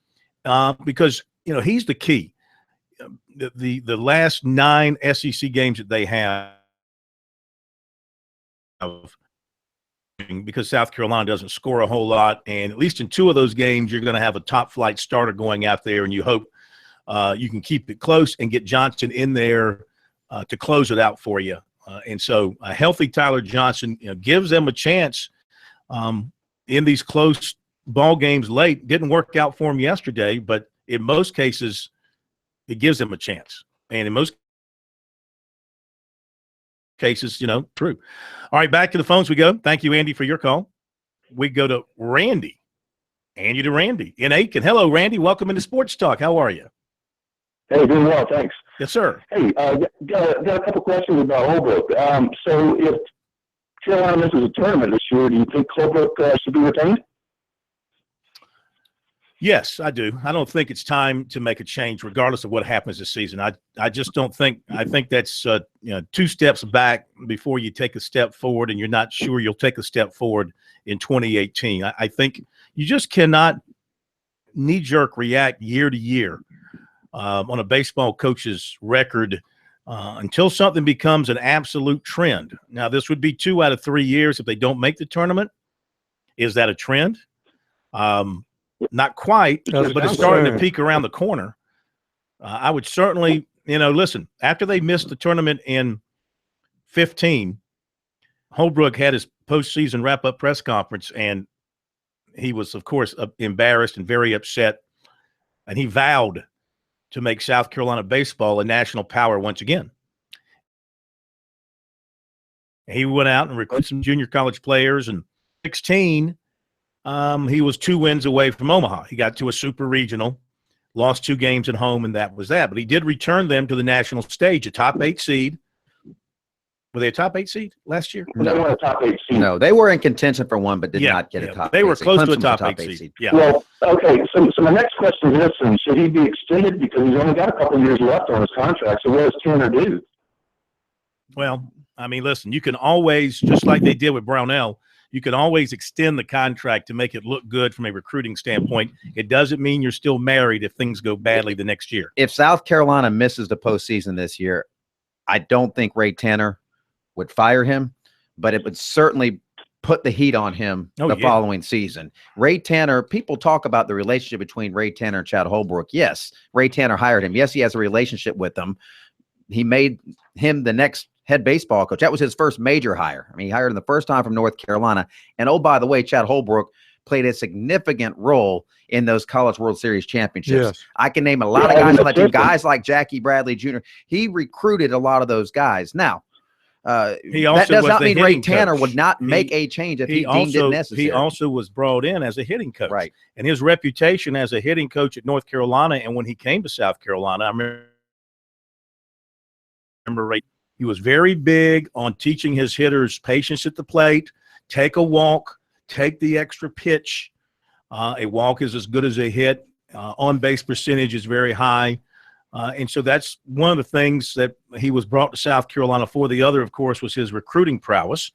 because, he's the key. The last 9 SEC games that they have, because South Carolina doesn't score a whole lot, and at least in 2 of those games, you're going to have a top-flight starter going out there, and you hope you can keep it close and get Johnson in there to close it out for you. And so a healthy Tyler Johnson gives them a chance in these close ball games late. Didn't work out for him yesterday, but in most cases, it gives them a chance. And in most cases, true. All right, back to the phones we go. Thank you, Andy, for your call. We go to Randy. Andy to Randy in Aiken. Hello, Randy. Welcome into Sports Talk. How are you? Hey, doing well, thanks. Yes, sir. Hey, got a couple questions about Holbrook. So if Carolina misses a tournament this year, do you think Holbrook should be retained? Yes, I do. I don't think it's time to make a change, regardless of what happens this season. I just don't think. I think that's 2 steps back before you take a step forward, and you're not sure you'll take a step forward in 2018. I think you just cannot knee-jerk react year to year on a baseball coach's record until something becomes an absolute trend. Now, this would be 2 out of 3 years if they don't make the tournament. Is that a trend? Not quite, but it's starting to peak around the corner. I would certainly, listen, after they missed the tournament in 15, Holbrook had his postseason wrap-up press conference, and he was, of course, embarrassed and very upset, and he vowed to make South Carolina baseball a national power once again. He went out and recruited some junior college players, and 16 he was 2 wins away from Omaha. He got to a super regional, lost 2 games at home, and that was that. But he did return them to the national stage, a top 8 seed. Were they a top 8 seed last year? No, they were a top 8 seed. No, they were in contention for one, but did not get a top. They were 8 seed. close to a Clemson top, was 8 seed. Yeah. Well, okay. So my next question is this: then, should he be extended because he's only got a couple of years left on his contract? So what does Tanner do? Well, I mean, listen, you can always, just like they did with Brownell, you can always extend the contract to make it look good from a recruiting standpoint. It doesn't mean you're still married if things go badly the next year. If South Carolina misses the postseason this year, I don't think Ray Tanner would fire him, but it would certainly put the heat on him following season. Ray Tanner, people talk about the relationship between Ray Tanner and Chad Holbrook. Yes, Ray Tanner hired him. Yes, he has a relationship with them. He made him the next head baseball coach. That was his first major hire. I mean, he hired him the first time from North Carolina. And oh, by the way, Chad Holbrook played a significant role in those College World Series championships. Yes. I can name a lot of guys on that team, guys like Jackie Bradley Jr. He recruited a lot of those guys. Now, that does not mean Ray Tanner would not make a change if he deemed it necessary. He also was brought in as a hitting coach. Right. And his reputation as a hitting coach at North Carolina, and when he came to South Carolina, I remember Ray, he was very big on teaching his hitters patience at the plate, take a walk, take the extra pitch. A walk is as good as a hit. On-base percentage is very high. And so that's one of the things that he was brought to South Carolina for. The other, of course, was his recruiting prowess,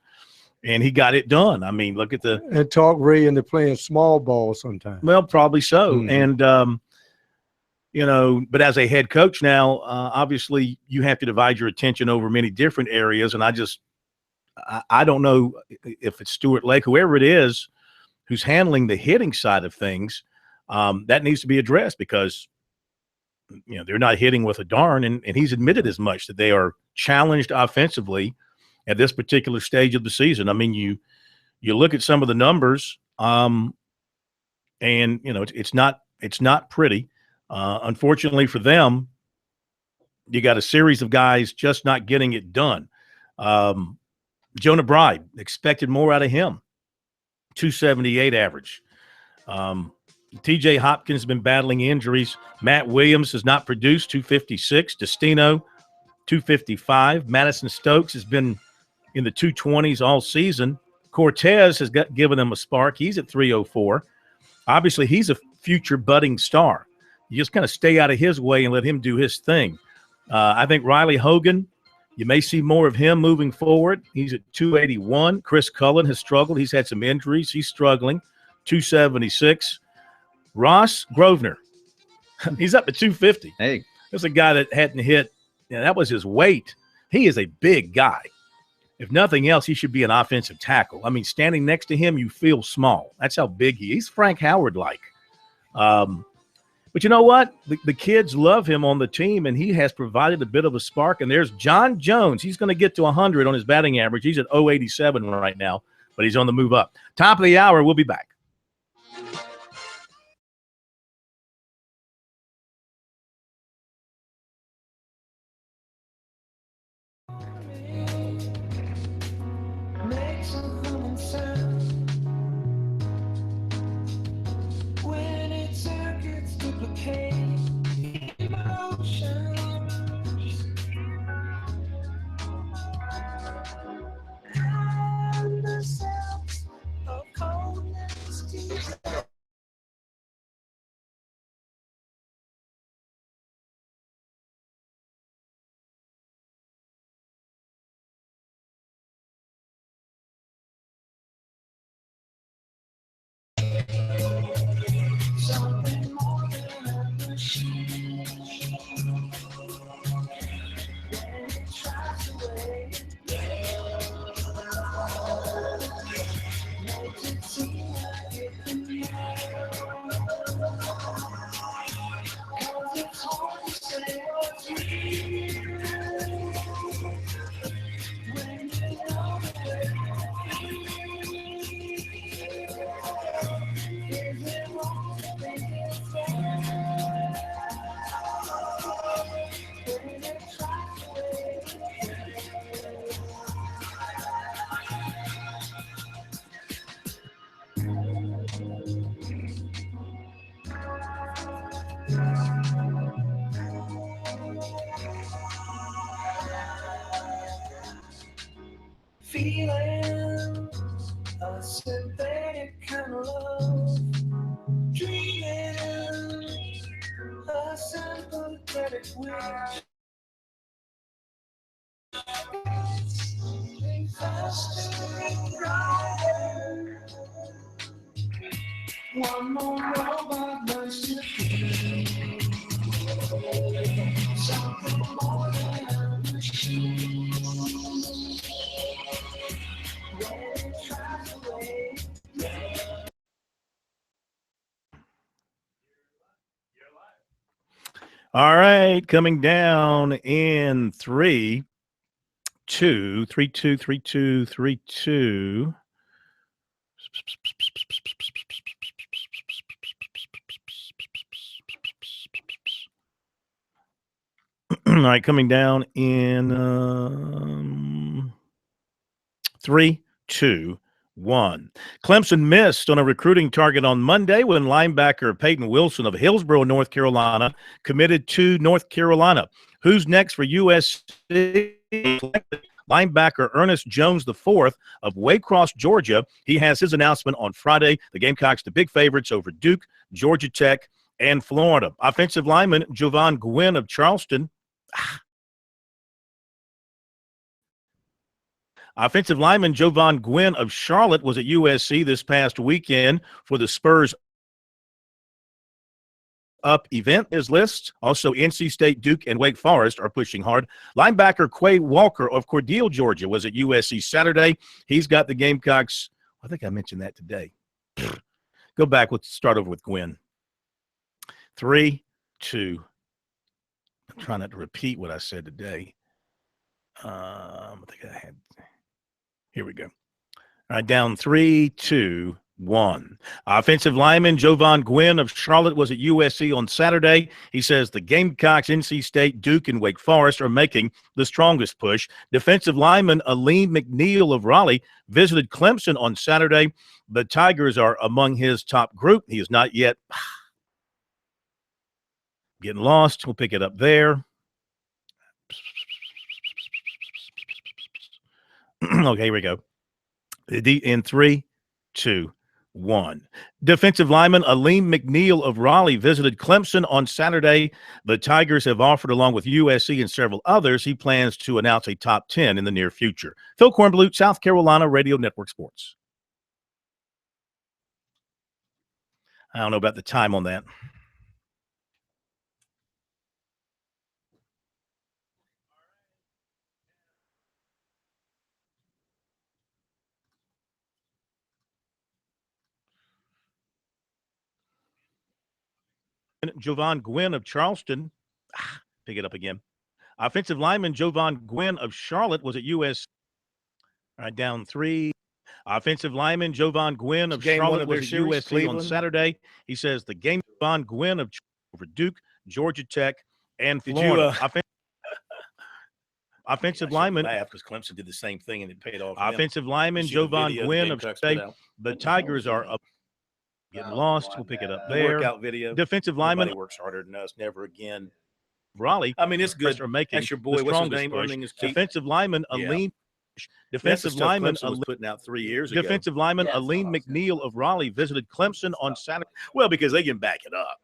and he got it done. I mean, look at the – and talk Ray into playing small ball sometimes. Well, probably so. And but as a head coach now, obviously you have to divide your attention over many different areas. And I don't know if it's Stuart Lake, whoever it is, who's handling the hitting side of things, that needs to be addressed because, they're not hitting with a darn. And he's admitted as much that they are challenged offensively at this particular stage of the season. I mean, you look at some of the numbers and, it's not pretty. Unfortunately for them, you got a series of guys just not getting it done. Jonah Bride, expected more out of him, 278 average. TJ Hopkins has been battling injuries. Matt Williams has not produced, 256. Destino, 255. Madison Stokes has been in the 220s all season. Cortez has given them a spark. He's at 304. Obviously, he's a future budding star. You just kind of stay out of his way and let him do his thing. I think Riley Hogan, you may see more of him moving forward. He's at 281. Chris Cullen has struggled. He's had some injuries. He's struggling, 276. Ross Grosvenor, he's up to 250. Hey, there's a guy that hadn't hit. That was his weight. He is a big guy. If nothing else, he should be an offensive tackle. I mean, standing next to him, you feel small. That's how big he is. He's Frank Howard-like. But you know what? The kids love him on the team, and he has provided a bit of a spark. And there's John Jones. He's going to get to 100 on his batting average. He's at 087 right now, but he's on the move up. Top of the hour, we'll be back. When it circuits duplicate emotion. Something more than a machine. When it tries to wait, makes it seem like it can handle. 'Cause it's hard to say what's real when you know the way it feels. Is it wrong to think it's fair? When it tries to wait, feeling a synthetic kind of love, dreaming a sympathetic wish. Moving faster and brighter. One more robot burns to feel. Something more than a machine. When it tries to wait. All right, coming down in 3, 2, 3, 2, 3, 2, 3, 2. All right, coming down in 3, 2, 1. Clemson missed on a recruiting target on Monday when linebacker Peyton Wilson of Hillsborough, North Carolina, committed to North Carolina. Who's next for USC? Linebacker Ernest Jones IV of Waycross, Georgia. He has his announcement on Friday. The Gamecocks, the big favorites over Duke, Georgia Tech, and Florida. Offensive lineman Jovan Gwynn of Charleston. Offensive lineman Jovan Gwynn of Charlotte was at USC this past weekend for the Spurs Up event is list. Also, NC State, Duke, and Wake Forest are pushing hard. Linebacker Quay Walker of Cordele, Georgia, was at USC Saturday. He's got the Gamecocks. I think I mentioned that today. Go back. Let's start over with Gwynn. 3, 2. I'm trying not to repeat what I said today. I think I had. Here we go. All right, down 3, 2, 1. Offensive lineman Jovan Gwynn of Charlotte was at USC on Saturday. He says the Gamecocks, NC State, Duke, and Wake Forest are making the strongest push. Defensive lineman Aleem McNeil of Raleigh visited Clemson on Saturday. The Tigers are among his top group. He is not yet getting lost. We'll pick it up there. Okay, here we go. In 3, 2, 1. Defensive lineman Aleem McNeil of Raleigh visited Clemson on Saturday. The Tigers have offered, along with USC and several others, he plans to announce a top 10 in the near future. Phil Kornblut, South Carolina Radio Network Sports. I don't know about the time on that. Jovan Gwynn of Charleston. Pick it up again. Offensive lineman Jovan Gwynn of Charlotte was at USC. All right, down 3. Offensive lineman Jovan Gwynn of Charlotte was at USC on Saturday. He says the game Jovan Gwynn of over Duke, Georgia Tech, and Florida. Offensive lineman. Because Clemson did the same thing and it paid off. Offensive lineman Jovan Gwynn of State. The Tigers are up. Getting lost. We'll pick it up there. Workout video. Defensive lineman. Nobody works harder than us. Never again. Raleigh. I mean, it's good. Are making That's your boy. the What's his strongest name? push. Earning his keep. Defensive lineman Aleem Defensive stuff lineman, Clemson was putting out 3 years ago. defensive lineman Aline McNeil of Raleigh visited Clemson on Saturday. Well, because they can back it up.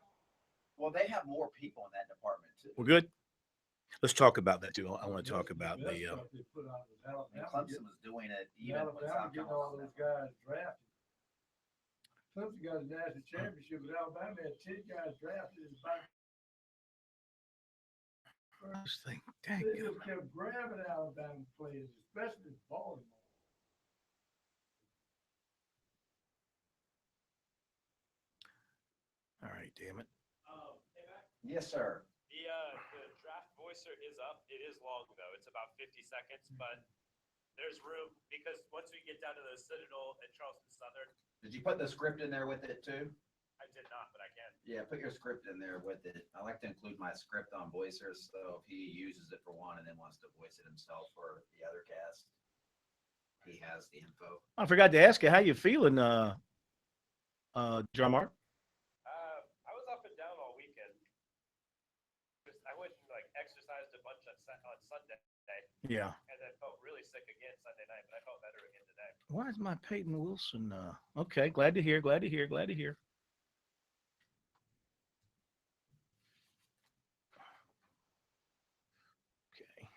Well, they have more people in that department too. We're good. Let's talk about that too. I want to talk about the. Clemson was doing it even when South getting all those guys drafted. Clemson got a national championship, but Alabama had 10 guys drafted. This thing, They just kept grabbing Alabama players, especially Baltimore. All right, damn it. Yes, sir. The draft voicer is up. It is long though. It's about 50 seconds, but there's room because once we get down to the Citadel and Charleston Southern. Did you put the script in there with it too? I did not, but I can. Yeah, put your script in there with it. I like to include my script on voicers, so if he uses it for one and then wants to voice it himself for the other cast, he has the info. I forgot to ask you how you feeling, John Mark. I was up and down all weekend. I went and exercised a bunch on Sunday. Yeah. And then felt really sick again Sunday night, but I felt better again today. Why is my Peyton Wilson? Okay, glad to hear. Glad to hear. Glad to hear. Okay.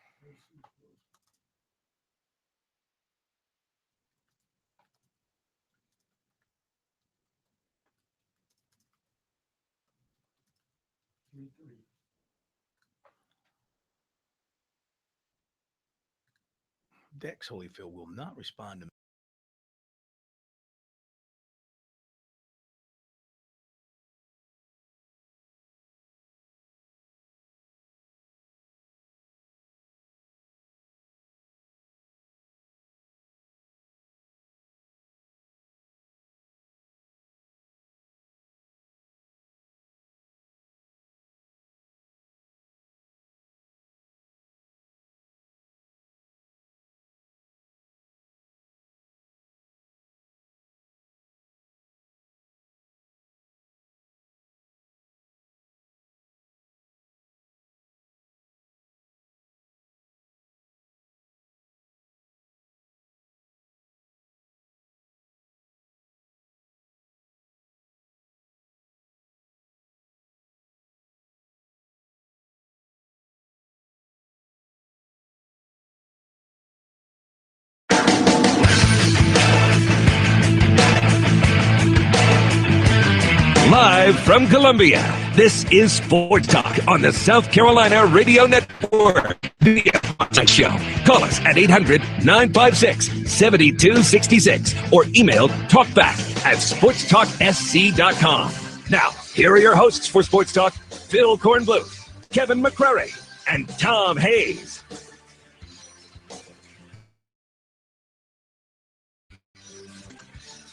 Dex Holyfield will not respond to me. Live from Columbia, this is Sports Talk on the South Carolina Radio Network. The Night Show. Call us at 800-956-7266 or email talkback@sportstalksc.com. Now, here are your hosts for Sports Talk, Phil Kornbluth, Kevin McCrary, and Tom Hayes.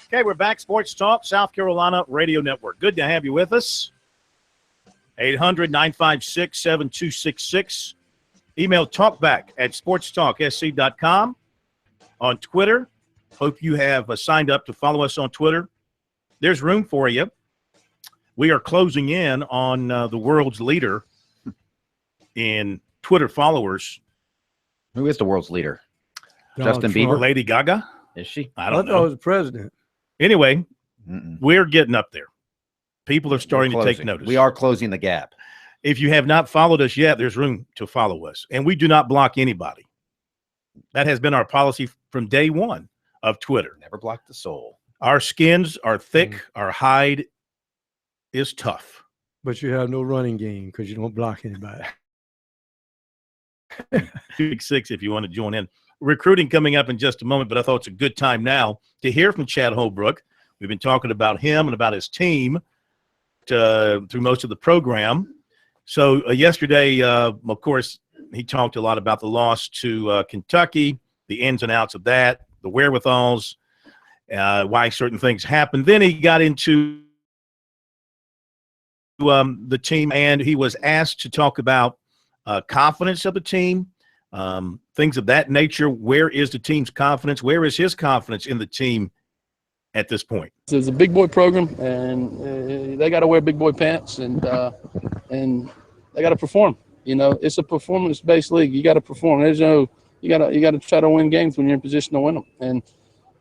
Okay, we're back. Sports Talk, South Carolina Radio Network. Good to have you with us. 800-956-7266. Email talkback@sportstalksc.com. On Twitter, hope you have signed up to follow us on Twitter. There's room for you. We are closing in on the world's leader in Twitter followers. Who is the world's leader? Donald Justin Trump. Bieber? Lady Gaga? Is she? I I don't thought it know. was the president. Anyway, we're getting up there. People are starting to take Closing. notice. We are closing the gap. If you have not followed us yet, there's room to follow us. And we do not block anybody. That has been our policy from day one of Twitter. Never block the soul. Our skins are thick. Our hide is tough. But you have no running game because you don't block anybody. 266 if you want to join in. Recruiting coming up in just a moment, but I thought it's a good time now to hear from Chad Holbrook. We've been talking about him and about his team through most of the program. So yesterday, of course, he talked a lot about the loss to Kentucky, the ins and outs of that, the wherewithals, why certain things happened. Then he got into the team, and he was asked to talk about confidence of the team, things of that nature. Where is the team's confidence? Where is his confidence in the team at this point? It's a big boy program, and they got to wear big boy pants, and they got to perform. You know, it's a performance-based league. You got to perform. There's no gotta try to win games when you're in position to win them. And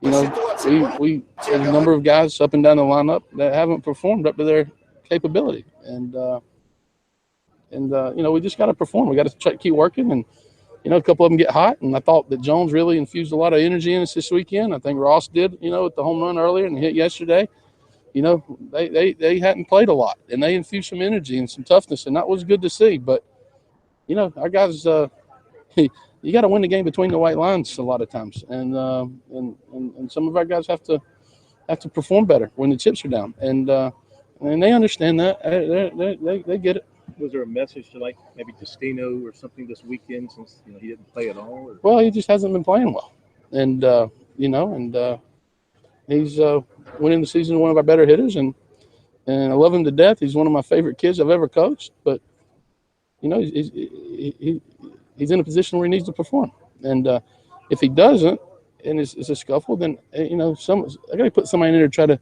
you know, we there's a number of guys up and down the lineup that haven't performed up to their capability, and you know, we just got to perform. We got to keep working, and you know, a couple of them get hot. And I thought that Jones really infused a lot of energy in us this weekend. I think Ross did, you know, with the home run earlier and hit yesterday. You know, they hadn't played a lot, and they infused some energy and some toughness, and that was good to see. But you know, our guys, you got to win the game between the white lines a lot of times, and some of our guys have to perform better when the chips are down, and they understand that. They get it. Was there a message to like maybe Destino or something this weekend since he didn't play at all? Or? Well, he just hasn't been playing well, and you know, and he's winning the season one of our better hitters, and I love him to death. He's one of my favorite kids I've ever coached, but you know, he's in a position where he needs to perform, and if he doesn't, and it's a scuffle, then you know, I got to put somebody in there to try to,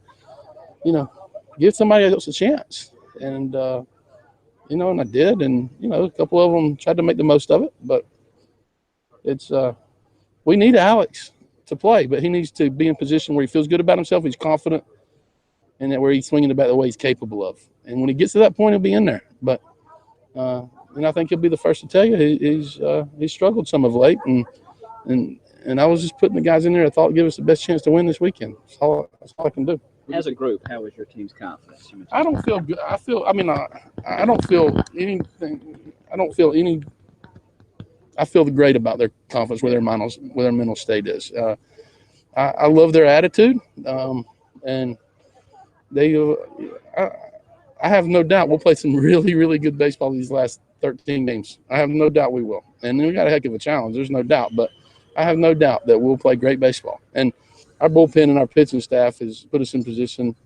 you know, give somebody else a chance, and you know, and I did, and you know, a couple of them tried to make the most of it, but it's we need Alex to play, but he needs to be in position where he feels good about himself, he's confident, and that where he's swinging the bat the way he's capable of. And when he gets to that point, he'll be in there. But and I think he'll be the first to tell you he's struggled some of late, and I was just putting the guys in there I thought would give us the best chance to win this weekend. That's all I can do. As a group, how was your team's confidence? I don't feel good. I don't feel anything. I feel great about their confidence, where their mental state is. I love their attitude, and I have no doubt we'll play some really, really good baseball these last 13 games. I have no doubt we will. And then we got a heck of a challenge. There's no doubt, but I have no doubt that we'll play great baseball. And our bullpen and our pitching staff has put us in position,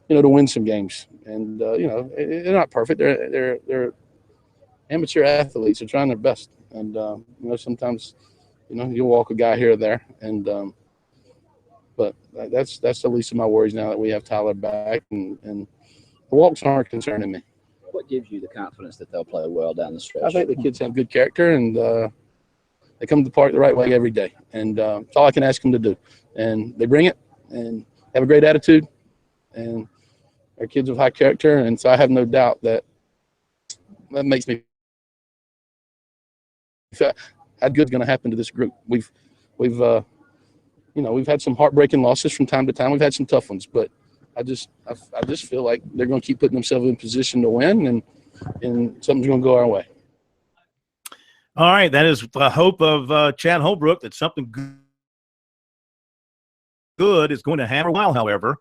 you know, to win some games. And you know, they're not perfect. They're amateur athletes. They're trying their best. And you know, sometimes, you know, you'll walk a guy here or there. And but that's the least of my worries now that we have Tyler back, and the walks aren't concerning me. What gives you the confidence that they'll play well down the stretch? I think the kids have good character, and they come to the park the right way every day. And it's all I can ask them to do. And they bring it and have a great attitude, and they're kids with high character. And so I have no doubt that makes me feel how good's going to happen to this group. We've you know, we've had some heartbreaking losses from time to time. We've had some tough ones, but I just feel like they're going to keep putting themselves in position to win, and something's going to go our way. All right, that is the hope of Chad Holbrook, that something good is going to happen. For a while, however,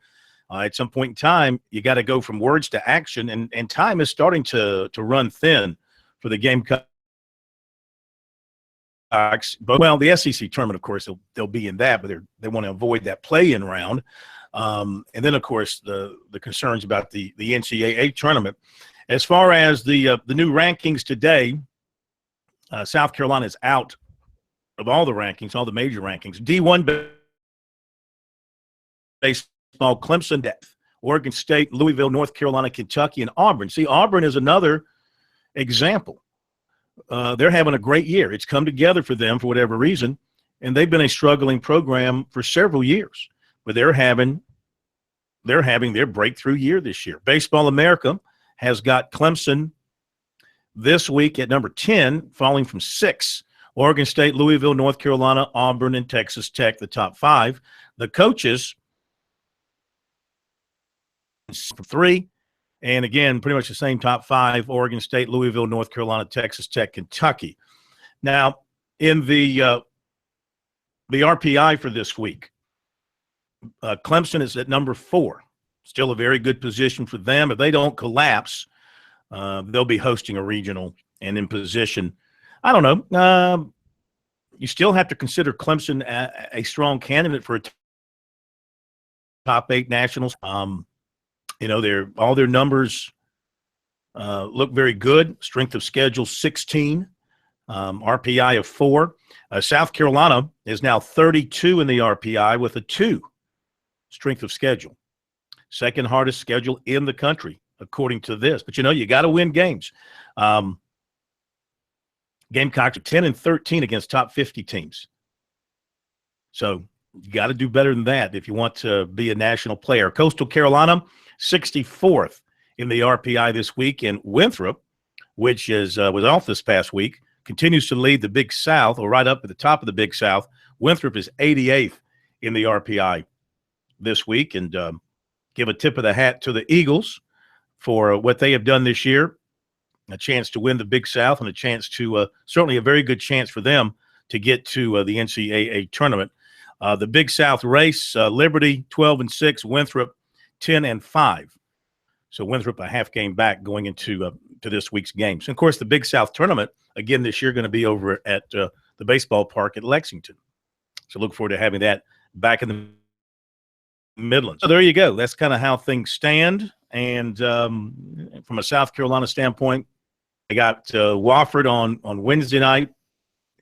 at some point in time, you got to go from words to action, and time is starting to run thin for the Gamecocks. But well, the SEC tournament, of course, they'll be in that, but they want to avoid that play-in round. And then, of course, the concerns about the NCAA tournament. As far as the new rankings today, South Carolina is out of all the rankings, all the major rankings. D1 baseball, Clemson, depth, Oregon State, Louisville, North Carolina, Kentucky, and Auburn. See, Auburn is another example. They're having a great year. It's come together for them for whatever reason, and they've been a struggling program for several years. But they're having their breakthrough year this year. Baseball America has got Clemson this week at number 10, falling from 6. Oregon State, Louisville, North Carolina, Auburn, and Texas Tech, the top 5. The coaches, 3. And again, pretty much the same top 5, Oregon State, Louisville, North Carolina, Texas Tech, Kentucky. Now, in the RPI for this week, Clemson is at number 4. Still a very good position for them. If they don't collapse, they'll be hosting a regional and in position. I don't know. You still have to consider Clemson a strong candidate for a top 8 nationals. You know, all their numbers look very good. Strength of schedule 16, RPI of 4. South Carolina is now 32 in the RPI with a 2 strength of schedule. Second hardest schedule in the country, according to this. But, you know, you got to win games. Gamecocks are 10-13 against top 50 teams. So you got to do better than that if you want to be a national player. Coastal Carolina, 64th in the RPI this week, and Winthrop, which was off this past week, continues to lead the Big South, or right up at the top of the Big South. Winthrop is 88th in the RPI this week, and give a tip of the hat to the Eagles for what they have done this year. A chance to win the Big South and a chance to certainly a very good chance for them to get to the NCAA tournament. The Big South race, Liberty 12-6, Winthrop 10-5. So Winthrop a half game back going into to this week's games. And of course, the Big South tournament again this year going to be over at the baseball park at Lexington. So look forward to having that back in the Midlands. So there you go. That's kind of how things stand. And from a South Carolina standpoint, they got Wofford on Wednesday night.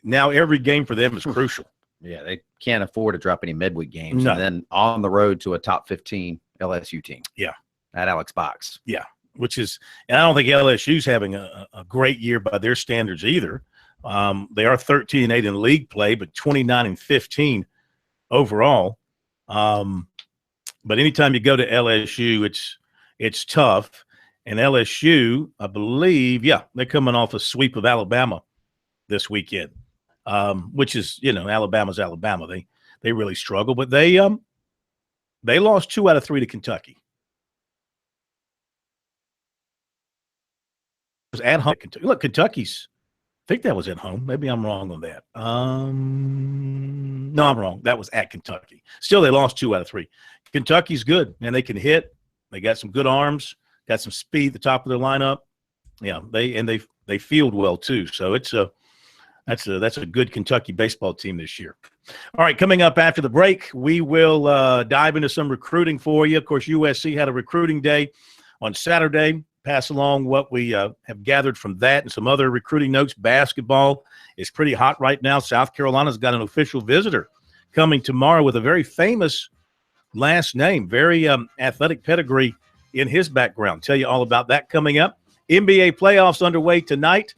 Now every game for them is crucial. Yeah, they can't afford to drop any midweek games. No. And then on the road to a top 15 LSU team. Yeah. At Alex Box. Yeah, which is – and I don't think LSU's having a great year by their standards either. They are 13-8 in league play, but 29-15 overall. But anytime you go to LSU, it's tough. And LSU, I believe, yeah, they're coming off a sweep of Alabama this weekend, which is, Alabama's Alabama. They really struggle, but they lost 2 out of 3 to Kentucky. It was at home. Look, Kentucky's. I think that was at home. Maybe I'm wrong on that. No, I'm wrong. That was at Kentucky. Still, they lost 2 out of 3. Kentucky's good, and they can hit. They got some good arms. Got some speed at the top of their lineup. Yeah, they field well too. So that's a good Kentucky baseball team this year. All right, coming up after the break, we will dive into some recruiting for you. Of course, USC had a recruiting day on Saturday. Pass along what we have gathered from that and some other recruiting notes. Basketball is pretty hot right now. South Carolina's got an official visitor coming tomorrow with a very famous last name, very athletic pedigree in his background. Tell you all about that coming up. NBA playoffs underway tonight.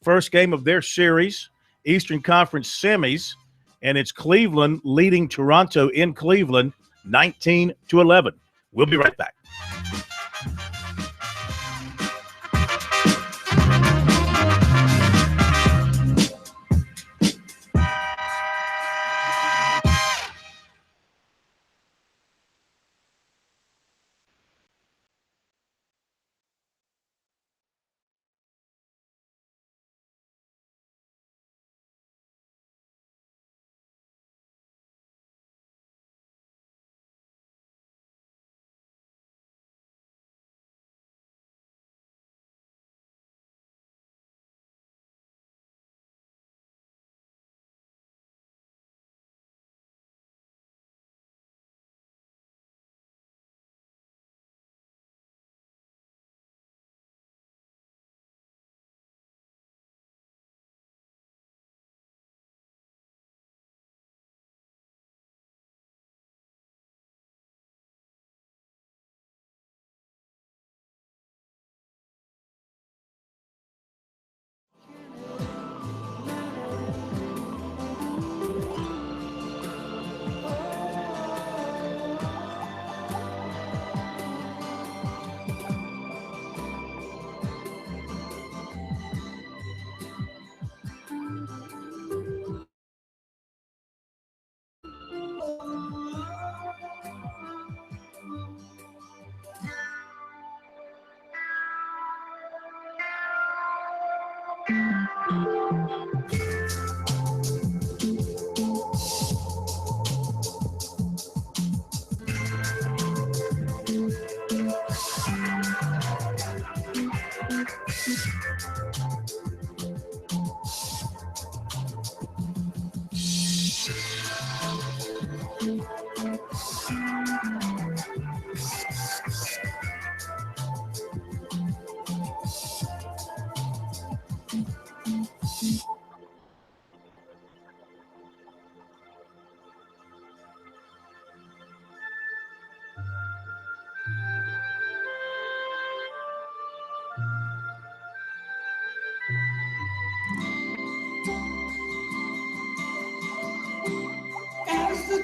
First game of their series, Eastern Conference semis, and it's Cleveland leading Toronto in Cleveland 19-11. We'll be right back.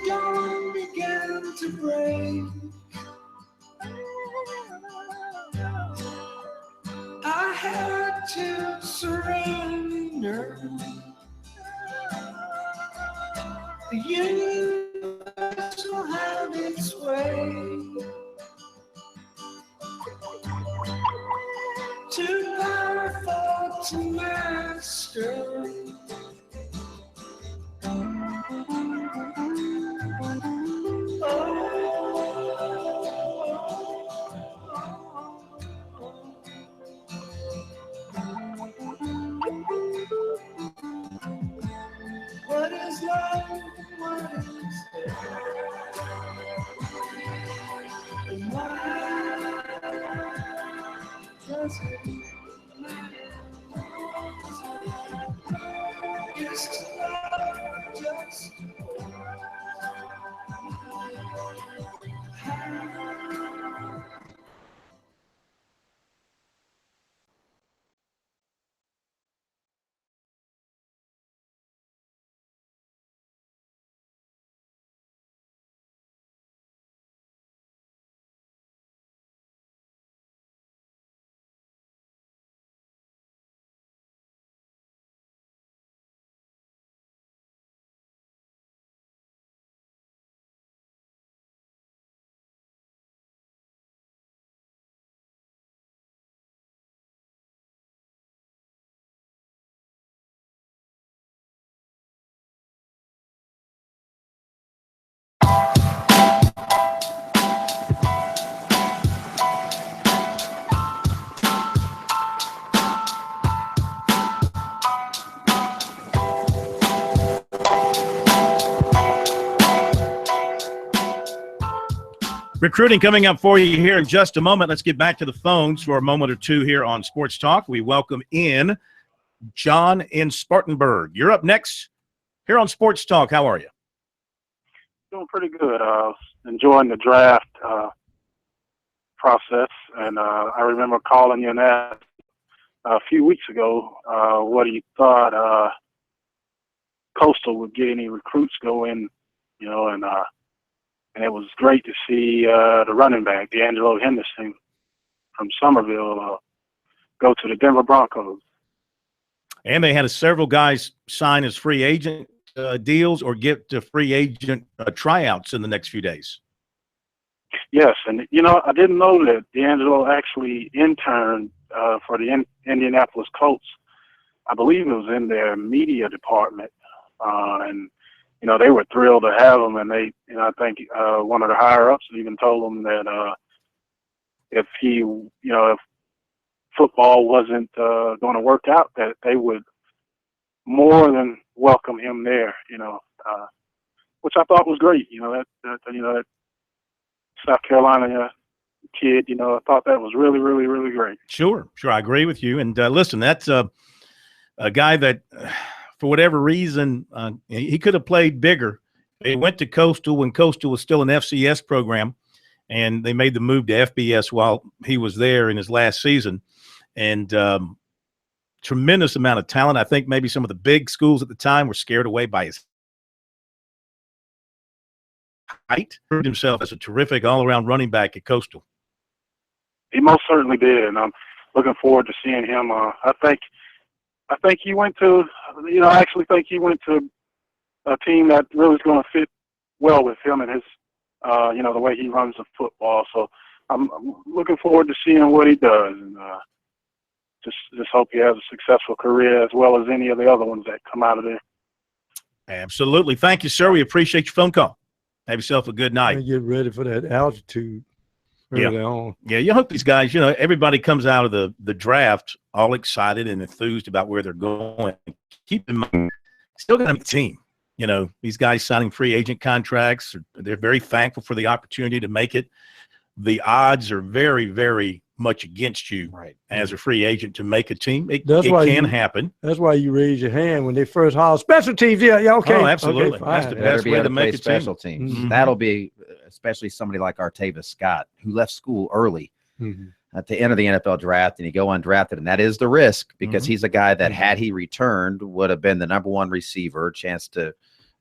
dawn began to break, I had to surrender. The universe will have its way. Too powerful to master. What is love? What is it? And why does it matter? Is to love just Recruiting coming up for you here in just a moment. Let's get back to the phones for a moment or two here on Sports Talk. We welcome in John in Spartanburg. You're up next here on Sports Talk. How are you? Doing pretty good. Enjoying the draft process. And I remember calling you and asked a few weeks ago what you thought Coastal would get any recruits going, and it was great to see the running back, D'Angelo Henderson from Somerville, go to the Denver Broncos. And they had several guys sign as free agent deals or get to free agent tryouts in the next few days. Yes, and, I didn't know that D'Angelo actually interned for the Indianapolis Colts. I believe it was in their media department, and they were thrilled to have him, and they, I think one of the higher ups even told them that if football wasn't going to work out, that they would more than welcome him there. Which I thought was great. That South Carolina kid. I thought that was really, really, really great. Sure, I agree with you. And listen, that's a guy that. For whatever reason, he could have played bigger. He went to Coastal when Coastal was still an FCS program, and they made the move to FBS while he was there in his last season. And tremendous amount of talent. I think maybe some of the big schools at the time were scared away by his height. Proved himself as a terrific all-around running back at Coastal. He most certainly did, and I'm looking forward to seeing him. I think he went to, I actually think he went to a team that really is going to fit well with him and his, the way he runs the football. So I'm looking forward to seeing what he does, and just hope he has a successful career as well as any of the other ones that come out of there. Absolutely. Thank you, sir. We appreciate your phone call. Have yourself a good night. And get ready for that altitude. Early on. Yeah, you hope these guys, everybody comes out of the draft all excited and enthused about where they're going. Keep in mind, still got a team. These guys signing free agent contracts, they're very thankful for the opportunity to make it. The odds are very, very much against you as a free agent to make a team. It can happen. That's why you raise your hand when they first holler, special teams. Yeah, okay. Oh, absolutely. Okay, that's the best way to make a special team. teams. Mm-hmm. That'll be especially somebody like Artavis Scott, who left school early at the end of the NFL draft, and he go undrafted, and that is the risk because he's a guy that had he returned would have been the number one receiver, chance to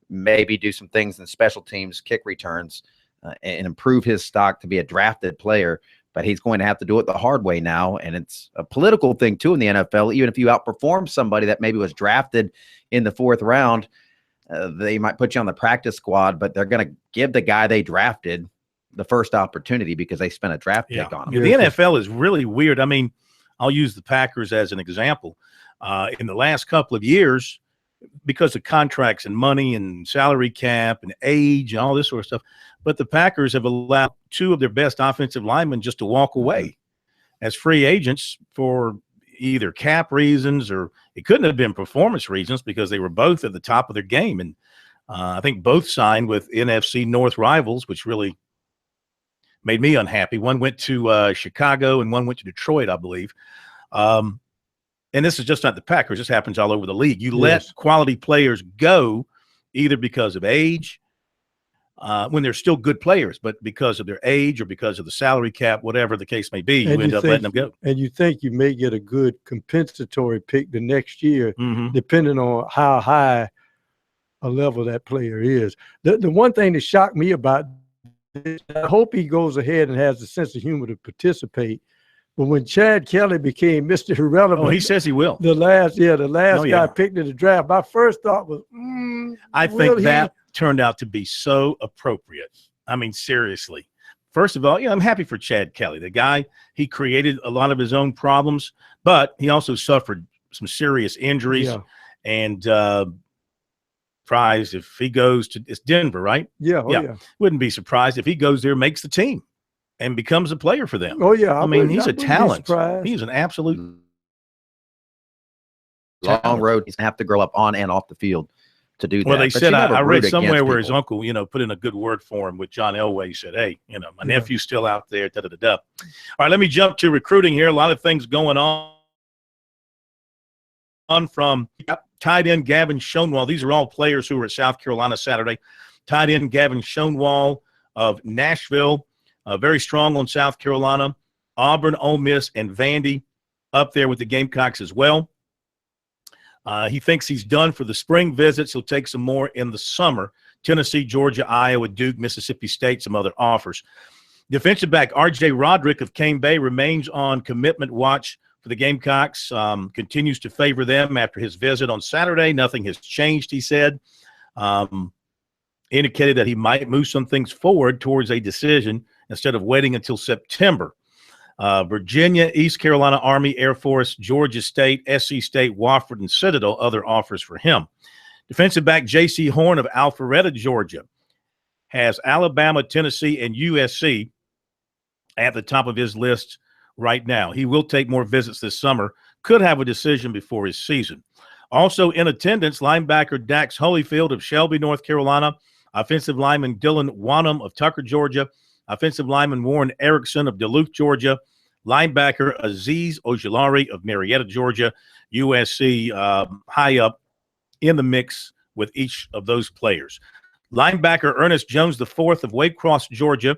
maybe do some things in special teams, kick returns, and improve his stock to be a drafted player. But he's going to have to do it the hard way now. And it's a political thing, too, in the NFL. Even if you outperform somebody that maybe was drafted in the 4th round, they might put you on the practice squad, but they're going to give the guy they drafted the first opportunity because they spent a draft pick on him. Yeah, the NFL is really weird. I mean, I'll use the Packers as an example. In the last couple of years, because of contracts and money and salary cap and age and all this sort of stuff, but the Packers have allowed 2 of their best offensive linemen just to walk away as free agents for either cap reasons, or it couldn't have been performance reasons because they were both at the top of their game. And I think both signed with NFC North rivals, which really made me unhappy. One went to Chicago and one went to Detroit, I believe. And this is just not the Packers. This happens all over the league. You let quality players go either because of age, when they're still good players, but because of their age or because of the salary cap, whatever the case may be, you end up letting them go. And you think you may get a good compensatory pick the next year, depending on how high a level that player is. The one thing that shocked me about this, I hope he goes ahead and has the sense of humor to participate. But when Chad Kelly became Mr. Irrelevant, he says he will. The last guy picked in the draft. My first thought was, I think that turned out to be so appropriate. I mean, seriously. First of all, I'm happy for Chad Kelly. The guy, he created a lot of his own problems, but he also suffered some serious injuries. Yeah. And surprised if he goes to, it's Denver, right? Yeah. Wouldn't be surprised if he goes there, makes the team, and becomes a player for them. Oh, yeah. I mean, he's a talent. He's an absolute long road. He's going to have to grow up on and off the field to do that. Well, they But said, you never I read root somewhere against where his people. uncle, put in a good word for him with John Elway. He said, hey, my nephew's still out there, da-da-da-da. All right, let me jump to recruiting here. A lot of things going on from tight end Gavin Shonewall. These are all players who were at South Carolina Saturday. Tight end Gavin Shonewall of Nashville, very strong on South Carolina. Auburn, Ole Miss, and Vandy up there with the Gamecocks as well. He thinks he's done for the spring visits. He'll take some more in the summer. Tennessee, Georgia, Iowa, Duke, Mississippi State, some other offers. Defensive back R.J. Roderick of Cane Bay remains on commitment watch for the Gamecocks, continues to favor them after his visit on Saturday. Nothing has changed, he said. Indicated that he might move some things forward towards a decision instead of waiting until September. Virginia, East Carolina, Army, Air Force, Georgia State, SC State, Wofford, and Citadel, other offers for him. Defensive back J.C. Horn of Alpharetta, Georgia, has Alabama, Tennessee, and USC at the top of his list right now. He will take more visits this summer, could have a decision before his season. Also in attendance, linebacker Dax Holyfield of Shelby, North Carolina, offensive lineman Dylan Wanham of Tucker, Georgia, offensive lineman Warren Erickson of Duluth, Georgia, linebacker Aziz Ojulari of Marietta, Georgia, USC high up in the mix with each of those players. Linebacker Ernest Jones IV of Waycross, Georgia,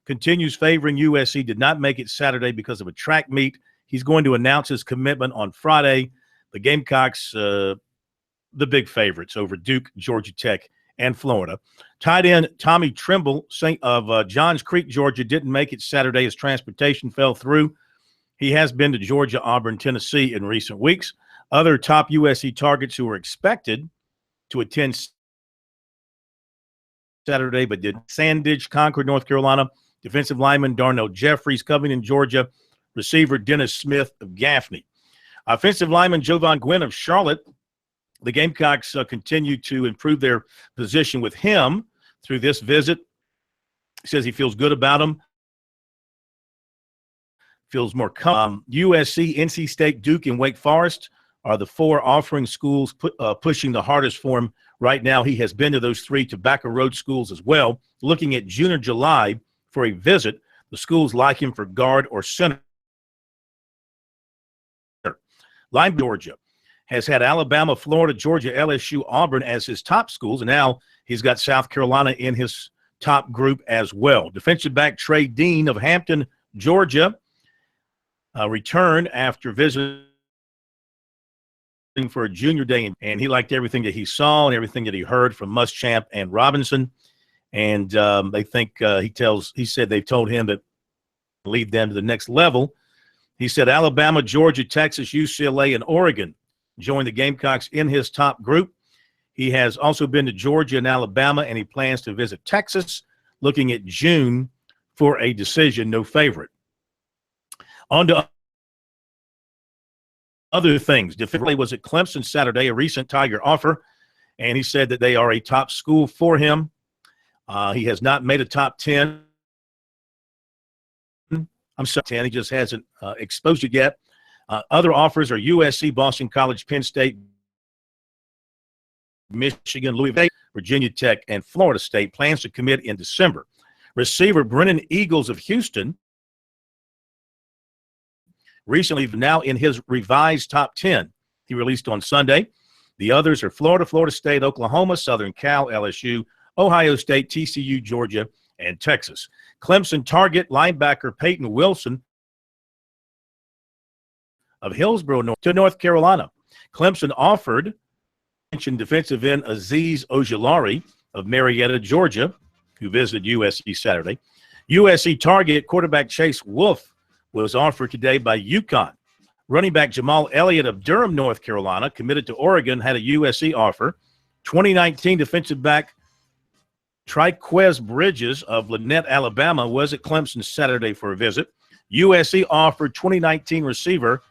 continues favoring USC, did not make it Saturday because of a track meet. He's going to announce his commitment on Friday. The Gamecocks, the big favorites over Duke, Georgia Tech, and Florida. Tight end Tommy Trimble of Johns Creek, Georgia, didn't make it Saturday as transportation fell through. He has been to Georgia, Auburn, Tennessee in recent weeks. Other top USC targets who were expected to attend Saturday but did Sandidge, Concord, North Carolina, defensive lineman Darnell Jeffries, Covington, Georgia, receiver Dennis Smith of Gaffney. Offensive lineman Jovan Gwynn of Charlotte. The Gamecocks continue to improve their position with him through this visit. He says he feels good about him. Feels more USC, NC State, Duke, and Wake Forest are the four offering schools pushing the hardest for him right now. He has been to those three Tobacco Road schools as well. Looking at June or July for a visit, the schools like him for guard or center. Line Georgia has had Alabama, Florida, Georgia, LSU, Auburn as his top schools, and now he's got South Carolina in his top group as well. Defensive back Trey Dean of Hampton, Georgia, returned after visiting for a junior day, and he liked everything that he saw and everything that he heard from Muschamp and Robinson. And they think he said they've told him that lead them to the next level. He said Alabama, Georgia, Texas, UCLA, and Oregon joined the Gamecocks in his top group. He has also been to Georgia and Alabama, and he plans to visit Texas, looking at June for a decision, no favorite. On to other things. Defensively was at Clemson Saturday, a recent Tiger offer, and he said that they are a top school for him. He has not made a top 10. I'm sorry, 10. He just hasn't exposed it yet. Other offers are USC, Boston College, Penn State, Michigan, Louisville, Virginia Tech, and Florida State. Plans to commit in December. Receiver Brennan Eagles of Houston recently now in his revised top 10 he released on Sunday. The others are Florida, Florida State, Oklahoma, Southern Cal, LSU, Ohio State, TCU, Georgia, and Texas. Clemson target linebacker Peyton Wilson of Hillsborough to North Carolina. Clemson offered mentioned defensive end Azeez Ojulari of Marietta, Georgia, who visited USC Saturday. USC target quarterback Chase Wolf was offered today by UConn. Running back Jamal Elliott of Durham, North Carolina, committed to Oregon, had a USC offer. 2019 defensive back Triquez Bridges of Lynette, Alabama, was at Clemson Saturday for a visit. USC offered 2019 receiver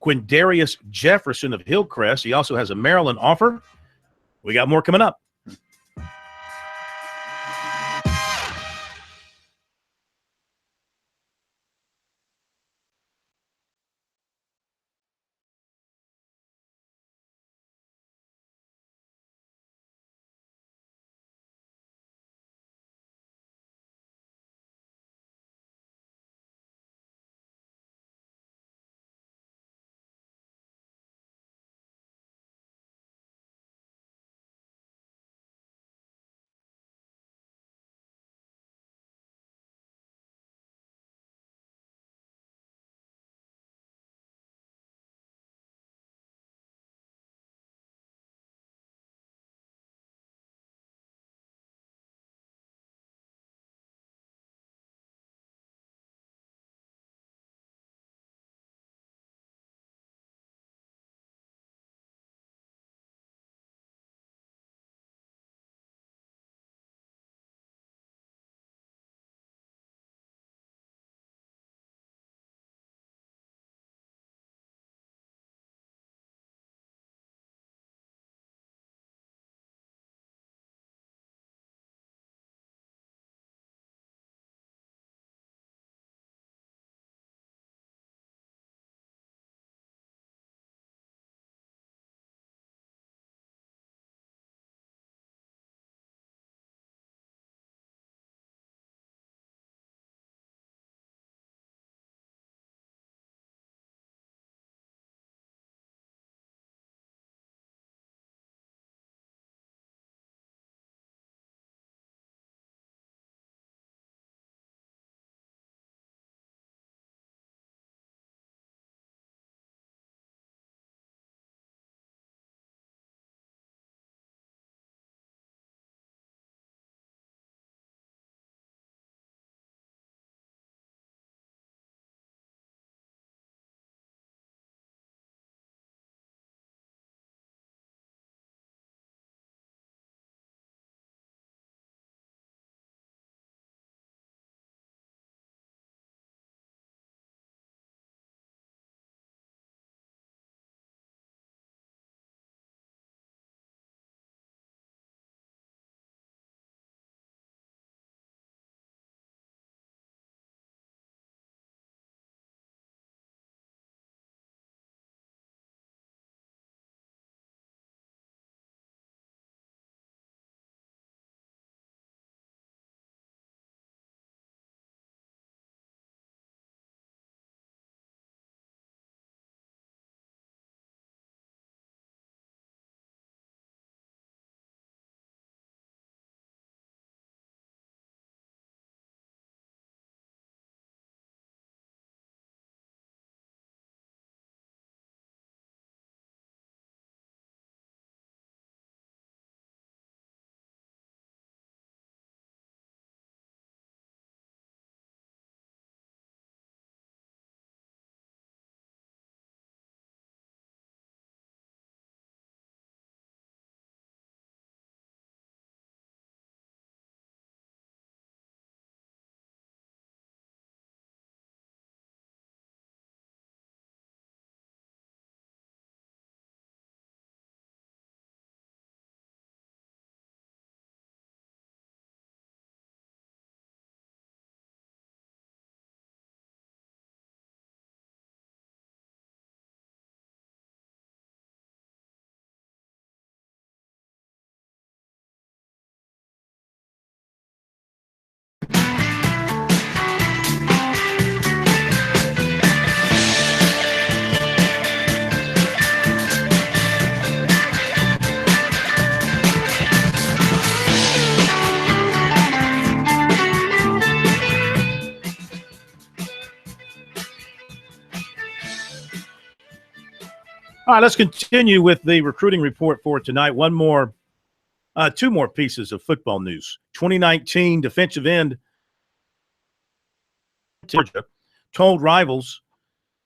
Quindarius Jefferson of Hillcrest. He also has a Maryland offer. We got more coming up. All right, let's continue with the recruiting report for tonight. Two more pieces of football news. 2019 defensive end Georgia told rivals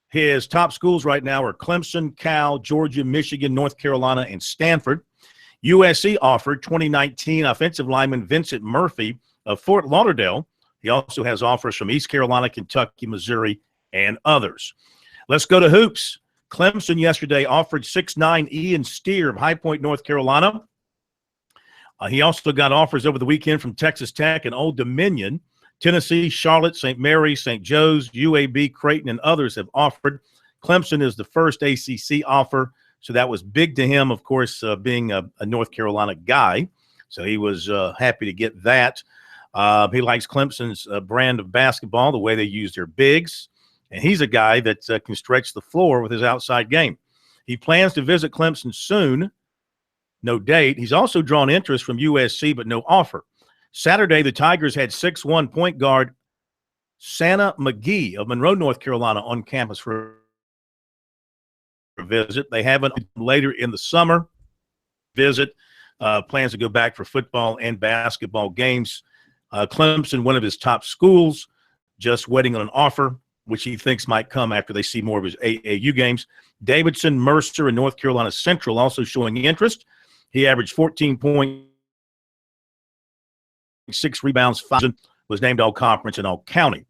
his top schools right now are Clemson, Cal, Georgia, Michigan, North Carolina, and Stanford. USC offered 2019 offensive lineman Vincent Murphy of Fort Lauderdale. He also has offers from East Carolina, Kentucky, Missouri, and others. Let's go to hoops. Clemson yesterday offered 6'9" Ian Steer of High Point, North Carolina. He also got offers over the weekend from Texas Tech and Old Dominion. Tennessee, Charlotte, St. Mary's, St. Joe's, UAB, Creighton, and others have offered. Clemson is the first ACC offer, so that was big to him, of course, being a North Carolina guy. So he was happy to get that. He likes Clemson's brand of basketball, the way they use their bigs, and he's a guy that can stretch the floor with his outside game. He plans to visit Clemson soon. No date. He's also drawn interest from USC, but no offer. Saturday, the Tigers had 6'1" point guard Santa McGee of Monroe, North Carolina, on campus for a visit. They have it later in the summer visit. Plans to go back for football and basketball games. Clemson, one of his top schools, just waiting on an offer, which he thinks might come after they see more of his AAU games. Davidson, Mercer, and North Carolina Central also showing interest. He averaged 14.6 rebounds, 5 was named all-conference and all-county.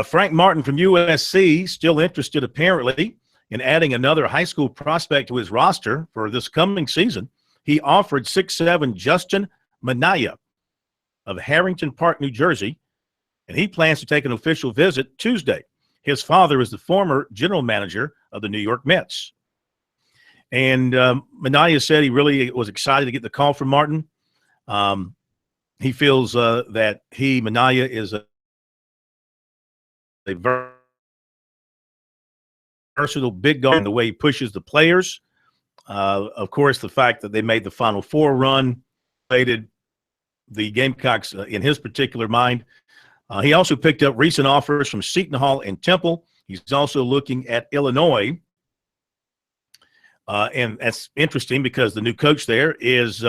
Frank Martin from USC, still interested apparently in adding another high school prospect to his roster for this coming season. He offered 6'7" Justin Minaya of Harrington Park, New Jersey, and he plans to take an official visit Tuesday. His father is the former general manager of the New York Mets. And Minaya said he really was excited to get the call from Martin. He feels that Minaya is a versatile big guard in the way he pushes the players. Of course, the fact that they made the Final Four run related the Gamecocks in his particular mind. He also picked up recent offers from Seton Hall and Temple. He's also looking at Illinois. And that's interesting because the new coach there is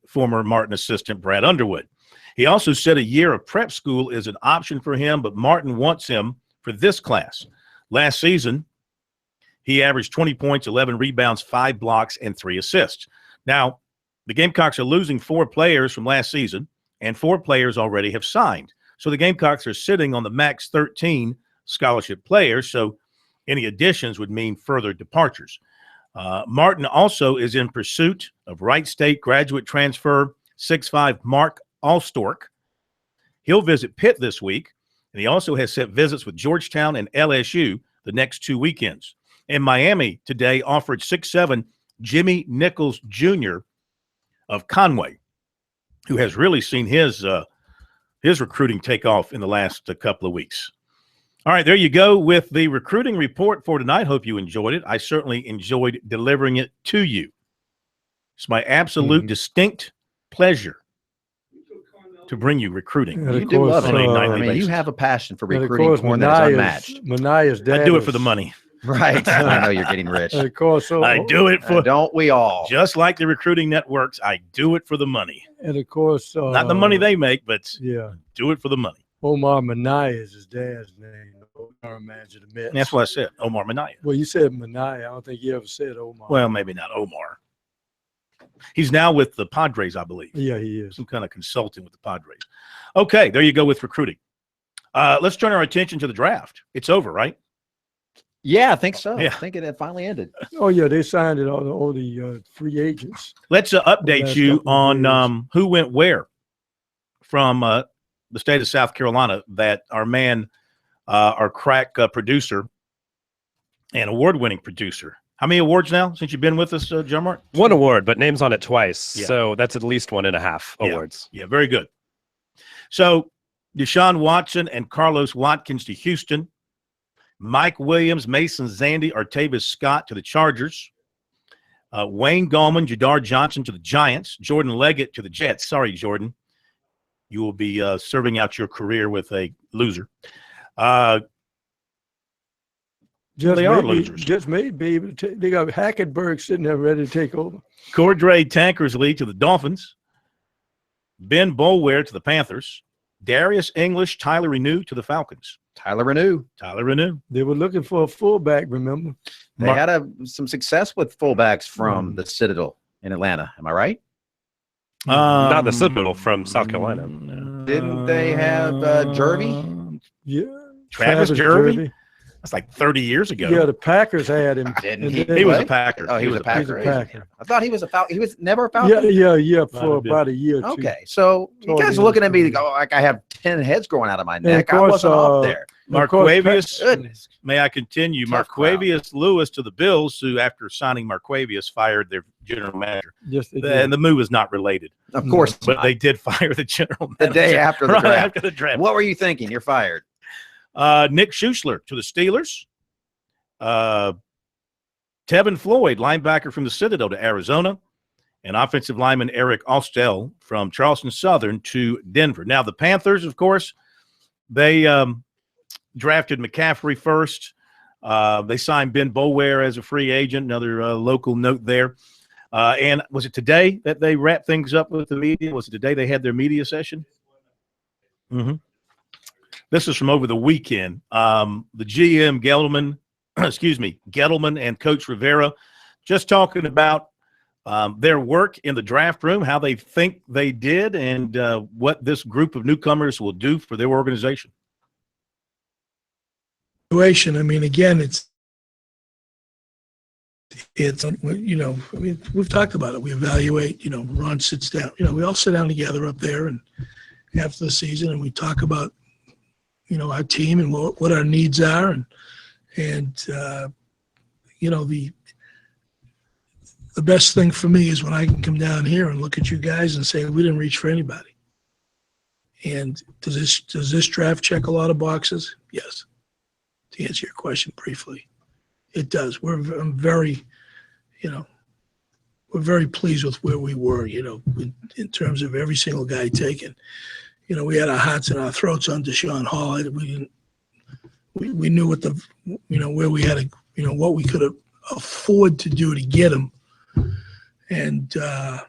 former Martin assistant Brad Underwood. He also said a year of prep school is an option for him, but Martin wants him for this class. Last season, he averaged 20 points, 11 rebounds, 5 blocks, and 3 assists. Now, the Gamecocks are losing 4 players from last season, and 4 players already have signed. So the Gamecocks are sitting on the max 13 scholarship players, so any additions would mean further departures. Martin also is in pursuit of Wright State graduate transfer 6'5" Mark Allstork. He'll visit Pitt this week, and he also has set visits with Georgetown and LSU the next 2 weekends. And Miami today offered 6'7" Jimmy Nichols Jr. of Conway, who has really seen his recruiting take off in the last couple of weeks. All right, there you go with the recruiting report for tonight. Hope you enjoyed it. I certainly enjoyed delivering it to you. It's my absolute distinct pleasure to bring you recruiting. You do love it. You have a passion for recruiting corn that is unmatched. Manaya's dad I do it for the money. Right. I know you're getting rich. And of course, I do it for don't we all? Just like the recruiting networks, I do it for the money. And of course, not the money they make, but yeah, do it for the money. Omar Minaya is his dad's name. Omar manager of the Mets. That's what I said. Omar Minaya. Well, you said Minaya. I don't think you ever said Omar. Well, maybe not Omar. He's now with the Padres, I believe. Yeah, he is. Some kind of consulting with the Padres. Okay, there you go with recruiting. Let's turn our attention to the draft. It's over, right? Yeah, I think so. Yeah. I think it finally ended. Oh, yeah, they signed it, all the free agents. Let's update you on who went where from the state of South Carolina that our man, our crack producer and award-winning producer. How many awards now since you've been with us, John Mark? 1 award, but name's on it twice. Yeah. So that's at least 1.5 awards. Yeah, very good. So Deshaun Watson and Carlos Watkins to Houston. Mike Williams, Mason Zandy, Artavis Scott to the Chargers. Wayne Gallman, Jadar Johnson to the Giants. Jordan Leggett to the Jets. Sorry, Jordan. You will be serving out your career with a loser. They are losers. Just may be able to they got Hackenberg sitting there ready to take over. Cordray Tankersley to the Dolphins. Ben Boulware to the Panthers. Darius English, Tyler Renew to the Falcons. Tyler Renew. They were looking for a fullback, remember? They had some success with fullbacks from the Citadel in Atlanta. Am I right? Not the Citadel, from South Carolina. Didn't they have Jervy? Yeah. Travis Jervy? That's like 30 years ago. Yeah, the Packers had him. Didn't he? He was a Packer. Oh, he was a Packer. He's a Packer. I thought he was a Falcon. He was never a Falcon? Yeah, for about a year or two. Okay, so you guys are looking at me like I have 10 heads growing out of my neck. I wasn't off there. Marquavius, may I continue? Marquavius Lewis to the Bills, who after signing Marquavius fired their general manager. Yes, they did. And the move is not related. Of course But not. they did fire the general The manager. day after the Right draft. after the draft. What were you thinking? You're fired. Nick Schuessler to the Steelers. Tevin Floyd, linebacker from the Citadel to Arizona. And offensive lineman Eric Austell from Charleston Southern to Denver. Now, the Panthers, of course, they drafted McCaffrey first. They signed Ben Boulware as a free agent, another local note there. And was it today that they wrapped things up with the media? Was it today they had their media session? Mm-hmm. This is from over the weekend. The GM Gettleman, Gettleman and Coach Rivera just talking about their work in the draft room, how they think they did, and what this group of newcomers will do for their organization. I mean, again, it's we've talked about it. We evaluate, Ron sits down, we all sit down together up there and after the season and we talk about, our team and what our needs are. And the best thing for me is when I can come down here and look at you guys and say, we didn't reach for anybody. And does this draft check a lot of boxes? Yes. To answer your question briefly, it does. I'm very pleased with where we were, in terms of every single guy taken. We had our hearts and our throats on Deshaun Hall. We knew what where we had what we could afford to do to get him. And, then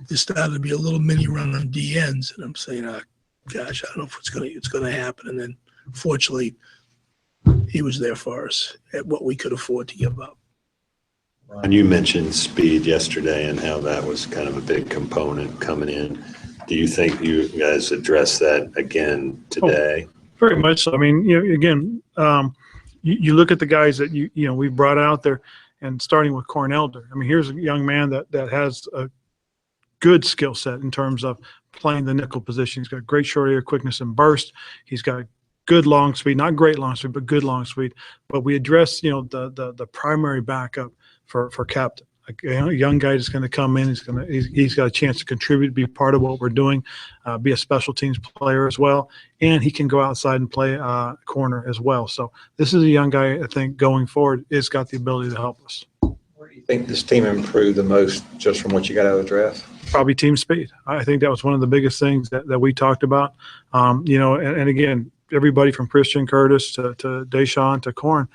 there started to be a little mini run on DNs, and I'm saying, gosh, I don't know if it's going to happen. And then, fortunately, he was there for us at what we could afford to give up. And you mentioned speed yesterday and how that was kind of a big component coming in. Do you think you guys address that again today? Oh, very much so. I mean, again, you look at the guys that we brought out there, and starting with Cornelder. I mean, here's a young man that has a good skill set in terms of playing the nickel position. He's got great short area quickness and burst. He's got good long speed, not great long speed, but good long speed. But we address, the primary backup for Captain. A young guy that's going to come in. He's got a chance to contribute, be part of what we're doing, be a special teams player as well, and he can go outside and play corner as well. So this is a young guy I think going forward has got the ability to help us. Where do you think this team improved the most just from what you got out of the draft? Probably team speed. I think that was one of the biggest things that we talked about. And again, everybody from Christian Curtis to Deshaun to Corn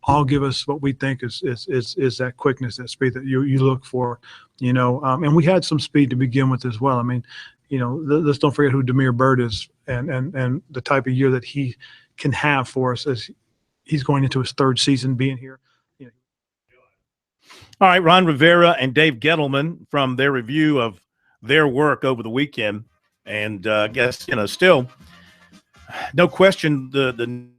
all give us what we think is that quickness, that speed that you look for, and we had some speed to begin with as well. I mean, let's don't forget who Demir Bird is and the type of year that he can have for us as he's going into his third season being here. All right, Ron Rivera and Dave Gettleman from their review of their work over the weekend. And I guess, still no question the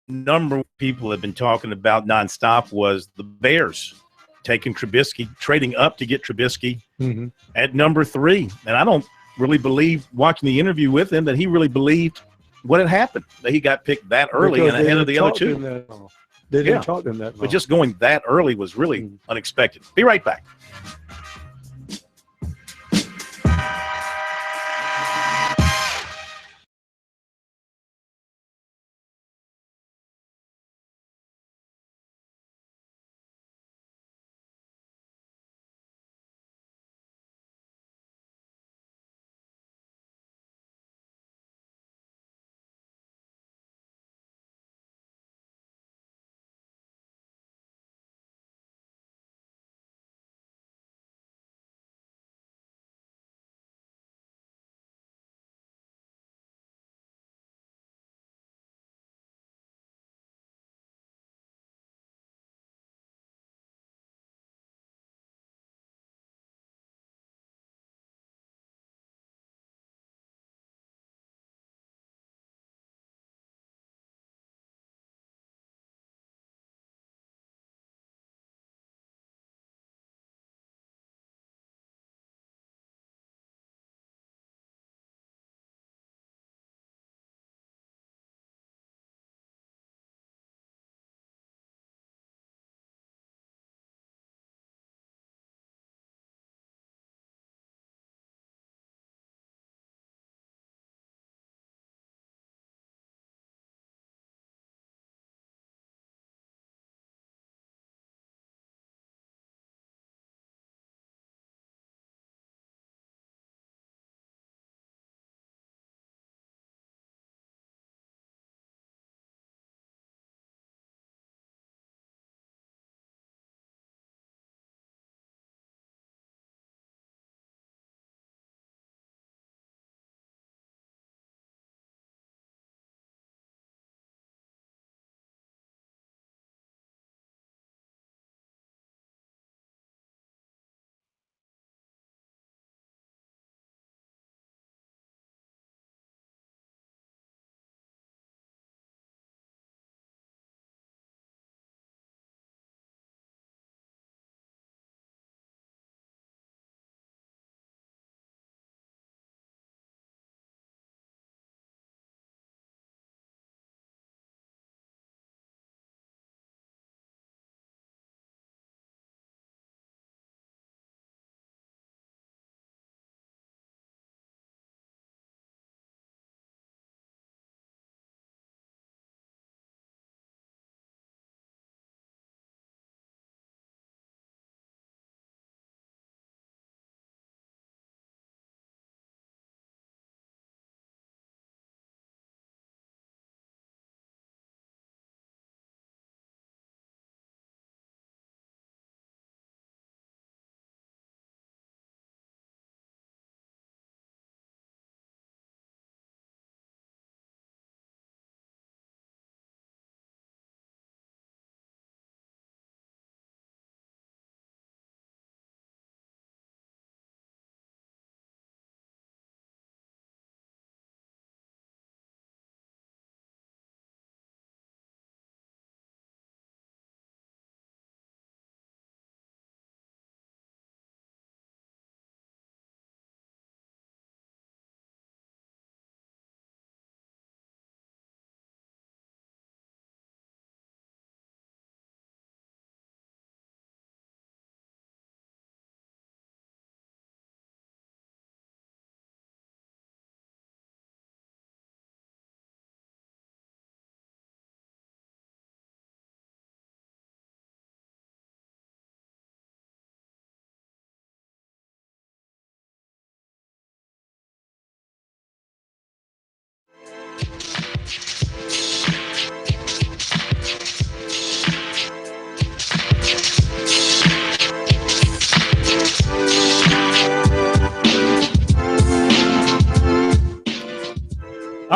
number of people have been talking about nonstop was the Bears taking Trubisky, trading up to get Trubisky at number 3. And I don't really believe, watching the interview with him, that he really believed what had happened, that he got picked that early and ahead of the other two. They didn't talk to him that long. But just going that early was really unexpected. Be right back.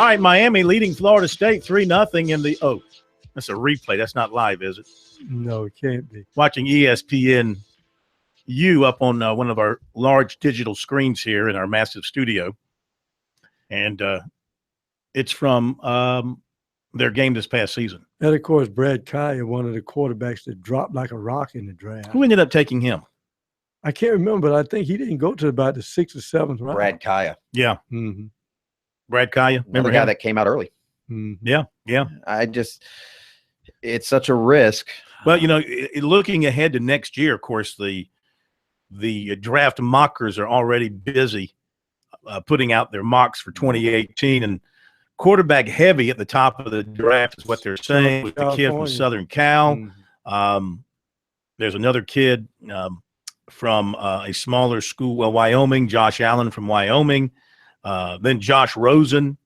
right, Miami leading Florida State 3-0 in the – oh, that's a replay. That's not live, is it? No, it can't be. Watching ESPN U up on one of our large digital screens here in our massive studio. And it's from their game this past season. And, of course, Brad Kaya, one of the quarterbacks that dropped like a rock in the draft. Who ended up taking him? I can't remember, but I think he didn't go to about the 6th or 7th round. Brad Kaya. Yeah. Mm-hmm. Brad Kaya. Remember the guy that came out early. Mm-hmm. Yeah. It's such a risk. Well, looking ahead to next year, of course, the draft mockers are already busy putting out their mocks for 2018, and quarterback heavy at the top of the draft is what they're saying with the kid from Southern Cal. Mm-hmm. There's another kid from a smaller school, Wyoming, Josh Allen from Wyoming. Then Josh Rosen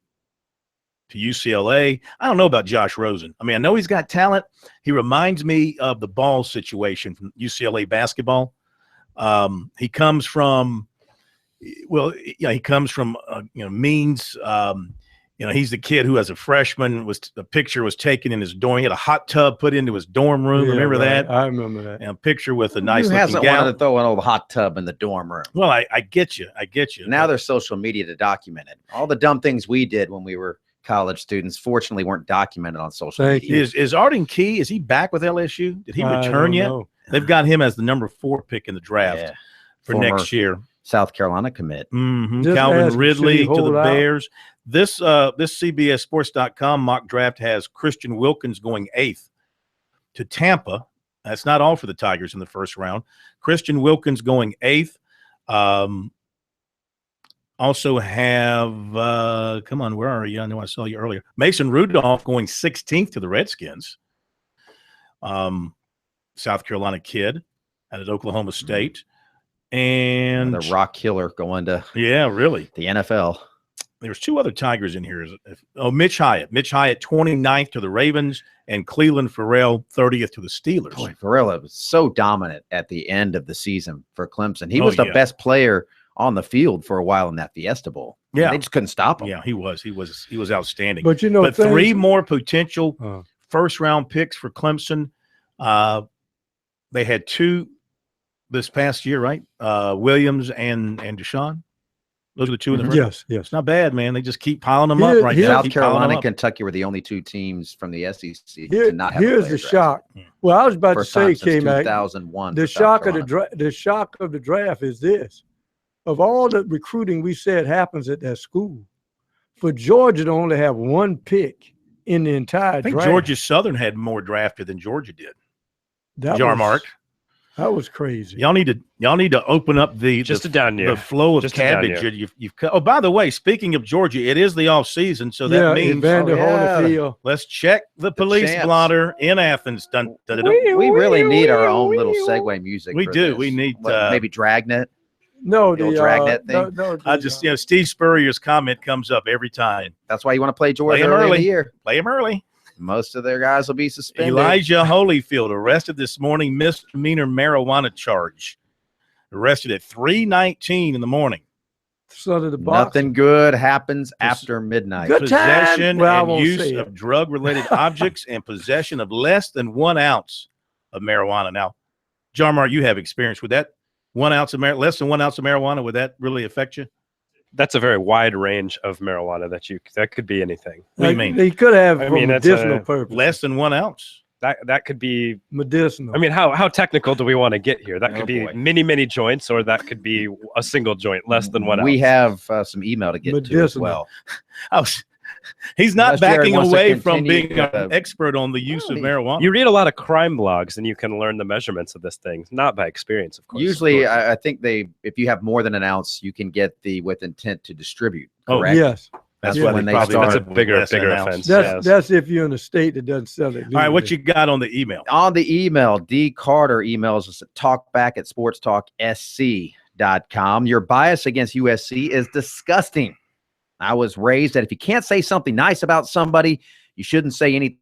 to UCLA. I don't know about Josh Rosen. I mean, I know he's got talent. He reminds me of the Ball situation from UCLA basketball. He comes from means. He's the kid who, as a freshman, a picture was taken in his dorm. He had a hot tub put into his dorm room. Yeah, remember right. that? I remember that. And a picture with a nice Who looking hasn't gal. wanted to throw an old hot tub in the dorm room? Well, I get you. Now there's social media to document it. All the dumb things we did when we were college students, fortunately, weren't documented on social media. Is Arden Key? Is he back with LSU? Did he return yet? know. They've got him as the number 4 pick in the draft for Former next year. South Carolina commit. Just Calvin ask him, Ridley should he to the hold out? Bears. This CBSSports.com mock draft has Christian Wilkins going 8th to Tampa. That's not all for the Tigers in the first round. Christian Wilkins going 8th. Also have come on, where are you? I know I saw you earlier. Mason Rudolph going 16th to the Redskins. South Carolina kid out of Oklahoma State. And the rock killer going to really the NFL. There's 2 other Tigers in here. Mitch Hyatt 29th to the Ravens, and Cleveland Farrell 30th to the Steelers. Boy, Farrell was so dominant at the end of the season for Clemson. He was the best player on the field for a while in that Fiesta Bowl. Yeah, they just couldn't stop him. Yeah, he was outstanding. But 3 more potential first round picks for Clemson. They had 2 this past year, right? Williams and Deshaun. Those are the 2 in the first. Yes. It's not bad, man. They just keep piling them up right now. South Carolina and Kentucky were the only 2 teams from the SEC to not have. Here's the shock. Well, I was about to say, K-Mac, 2001. the shock of the shock of the draft is this: of all the recruiting we said happens at that school, for Georgia to only have 1 pick in the entire I think draft. Georgia Southern had more drafted than Georgia did. That Jarmark. That was crazy. Y'all need to open up the flow of cabbage. You've cut. Oh, by the way, speaking of Georgia, it is the off season, so that means let's check the police blotter in Athens. We really need our own little segue music. We for do. this. We need maybe Dragnet. No, the old Dragnet thing. I just Steve Spurrier's comment comes up every time. That's why you want to play Georgia early in the year. Play him early. Most of their guys will be suspended. Elijah Holyfield arrested this morning, misdemeanor marijuana charge. Arrested at 3:19 in the morning. Son of the Nothing good happens after midnight. Possession and use of drug-related objects and possession of less than 1 ounce of marijuana. Now, Jarmar, you have experience with that. 1 ounce of less than 1 ounce of marijuana. Would that really affect you? That's a very wide range of marijuana that could be anything. What do you mean? They could have medicinal purpose. Less than 1 ounce. That could be medicinal. I mean, how technical do we want to get here? That could be many joints, or that could be a single joint, less than 1 ounce. We have some email to get to as well. He's not Unless Jared backing wants to away from continue being an expert on the use of marijuana. You read a lot of crime blogs, and you can learn the measurements of this thing, not by experience, of course. Usually, I think if you have more than 1 ounce, you can get the with intent to distribute. Correct? Yes. That's when they start. That's a bigger offense. That's if you're in a state that doesn't sell it. All right, what you got on the email? On the email, D. Carter emails us at talkback@sportstalksc.com. Your bias against USC is disgusting. I was raised that if you can't say something nice about somebody, you shouldn't say anything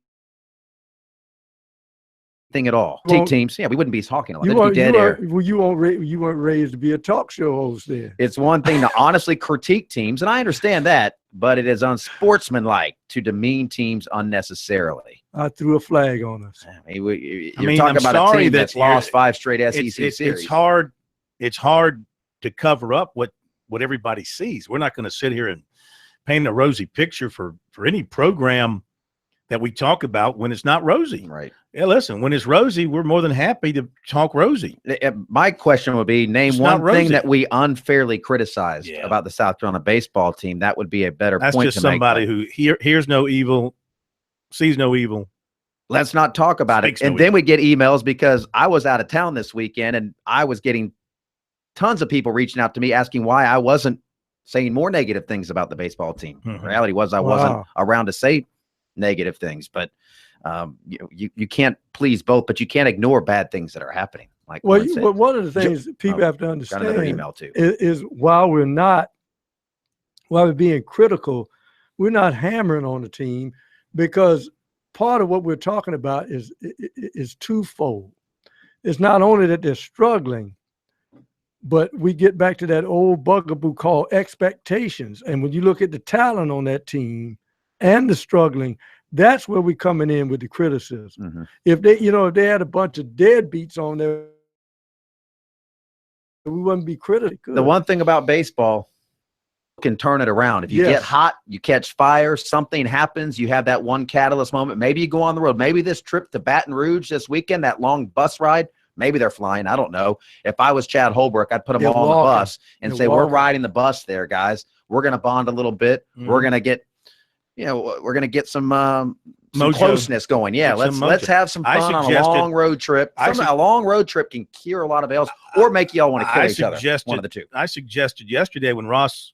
thing at all. Well, Teams, yeah, we wouldn't be talking about You it. It'd be dead air. you weren't raised to be a talk show host there. It's one thing to honestly critique teams, and I understand that, but it is unsportsmanlike to demean teams unnecessarily. I threw a flag on us. You're talking about a team that's lost 5 straight SEC series. It's hard. It's hard to cover up what everybody sees. We're not going to sit here and paint a rosy picture for any program that we talk about when it's not rosy. Right. Yeah, listen, when it's rosy, we're more than happy to talk rosy. My question would be, name one thing that we unfairly criticized about the South Carolina baseball team. That would be a better That's point just to make. somebody who hears no evil, sees no evil. Let's not talk about it. And then we get emails because I was out of town this weekend and I was getting tons of people reaching out to me asking why I wasn't saying more negative things about the baseball team. The reality was I wasn't around to say negative things, but you can't please both, but you can't ignore bad things that are happening. Like, well, one of the things that people have to understand is while we're being critical, we're not hammering on the team, because part of what we're talking about is twofold. It's not only that they're struggling, but we get back to that old bugaboo called expectations. And when you look at the talent on that team and the struggling, that's where we're coming in with the criticism. If they had a bunch of deadbeats on there, we wouldn't be critical. The one thing about baseball, can turn it around. If you get hot, you catch fire, something happens, you have that one catalyst moment. Maybe you go on the road. Maybe this trip to Baton Rouge this weekend, that long bus ride, maybe they're flying. I don't know. If I was Chad Holbrook, I'd put them all on the bus and say, we're riding the bus there, guys. We're going to bond a little bit. We're going to get, we're going to get some closeness going. Yeah, let's have some fun on a long road trip. A long road trip can cure a lot of ills or make you all want to kill each other. One of the two. I suggested yesterday when Ross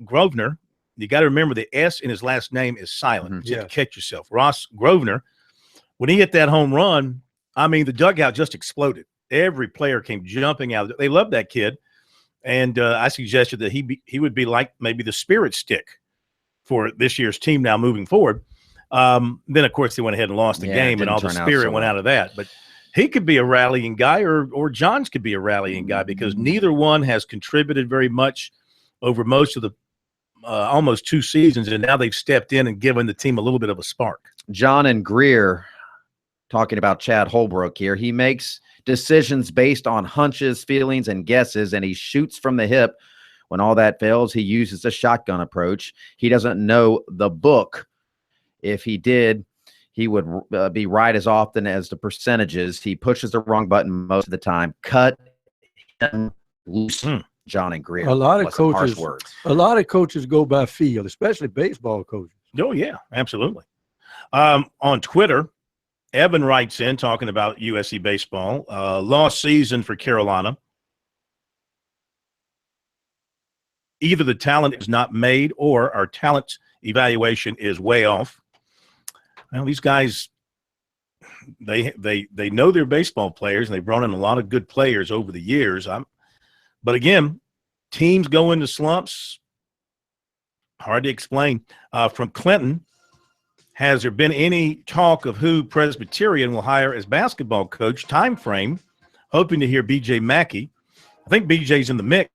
Grosvenor, you got to remember the S in his last name is silent. You have to catch yourself. Ross Grosvenor, when he hit that home run, I mean, the dugout just exploded. Every player came jumping out. They loved that kid. And I suggested that he would be like maybe the spirit stick for this year's team now moving forward. Then, of course, they went ahead and lost the game, and all the spirit went out of that. But he could be a rallying guy, or Johns could be a rallying guy, because neither one has contributed very much over most of the almost 2 seasons, and now they've stepped in and given the team a little bit of a spark. John and Greer talking about Chad Holbrook here. He makes decisions based on hunches, feelings, and guesses, and he shoots from the hip. When all that fails, he uses a shotgun approach. He doesn't know the book. If he did, he would be right as often as the percentages. He pushes the wrong button most of the time. Cut him loose. John and Greer. A lot of coaches go by feel, especially baseball coaches. Oh, yeah, absolutely. On Twitter, Evan writes in talking about USC baseball. Lost season for Carolina. Either the talent is not made or our talent evaluation is way off. Well, these guys, they know they're baseball players, and they've brought in a lot of good players over the years. But again, teams go into slumps. Hard to explain. From Clinton, has there been any talk of who Presbyterian will hire as basketball coach? Time frame? Hoping to hear B.J. Mackey. I think B.J.'s in the mix.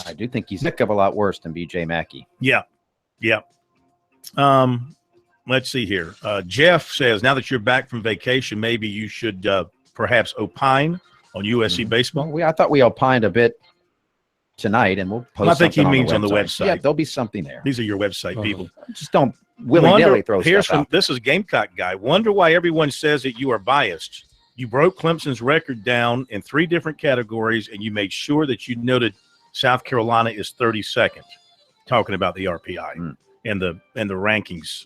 I do think he's a heck of a lot worse than B.J. Mackey. Yeah. Let's see here. Jeff says, now that you're back from vacation, maybe you should perhaps opine on USC baseball. I thought we opined a bit tonight, and we'll post. I think he means on the website. Yeah, there'll be something there. These are your website people. Just don't willy-nilly throw stuff out. This is Gamecock guy. Wonder why everyone says that you are biased. You broke Clemson's record down in 3 different categories, and you made sure that you noted South Carolina is 32nd. Talking about the RPI and the rankings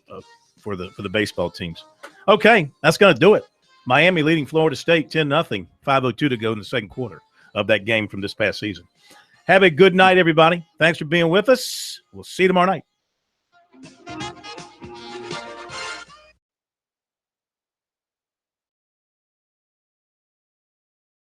for the baseball teams. Okay, that's going to do it. Miami leading Florida State 10-0, 5:02 to go in the second quarter of that game from this past season. Have a good night, everybody. Thanks for being with us. We'll see you tomorrow night.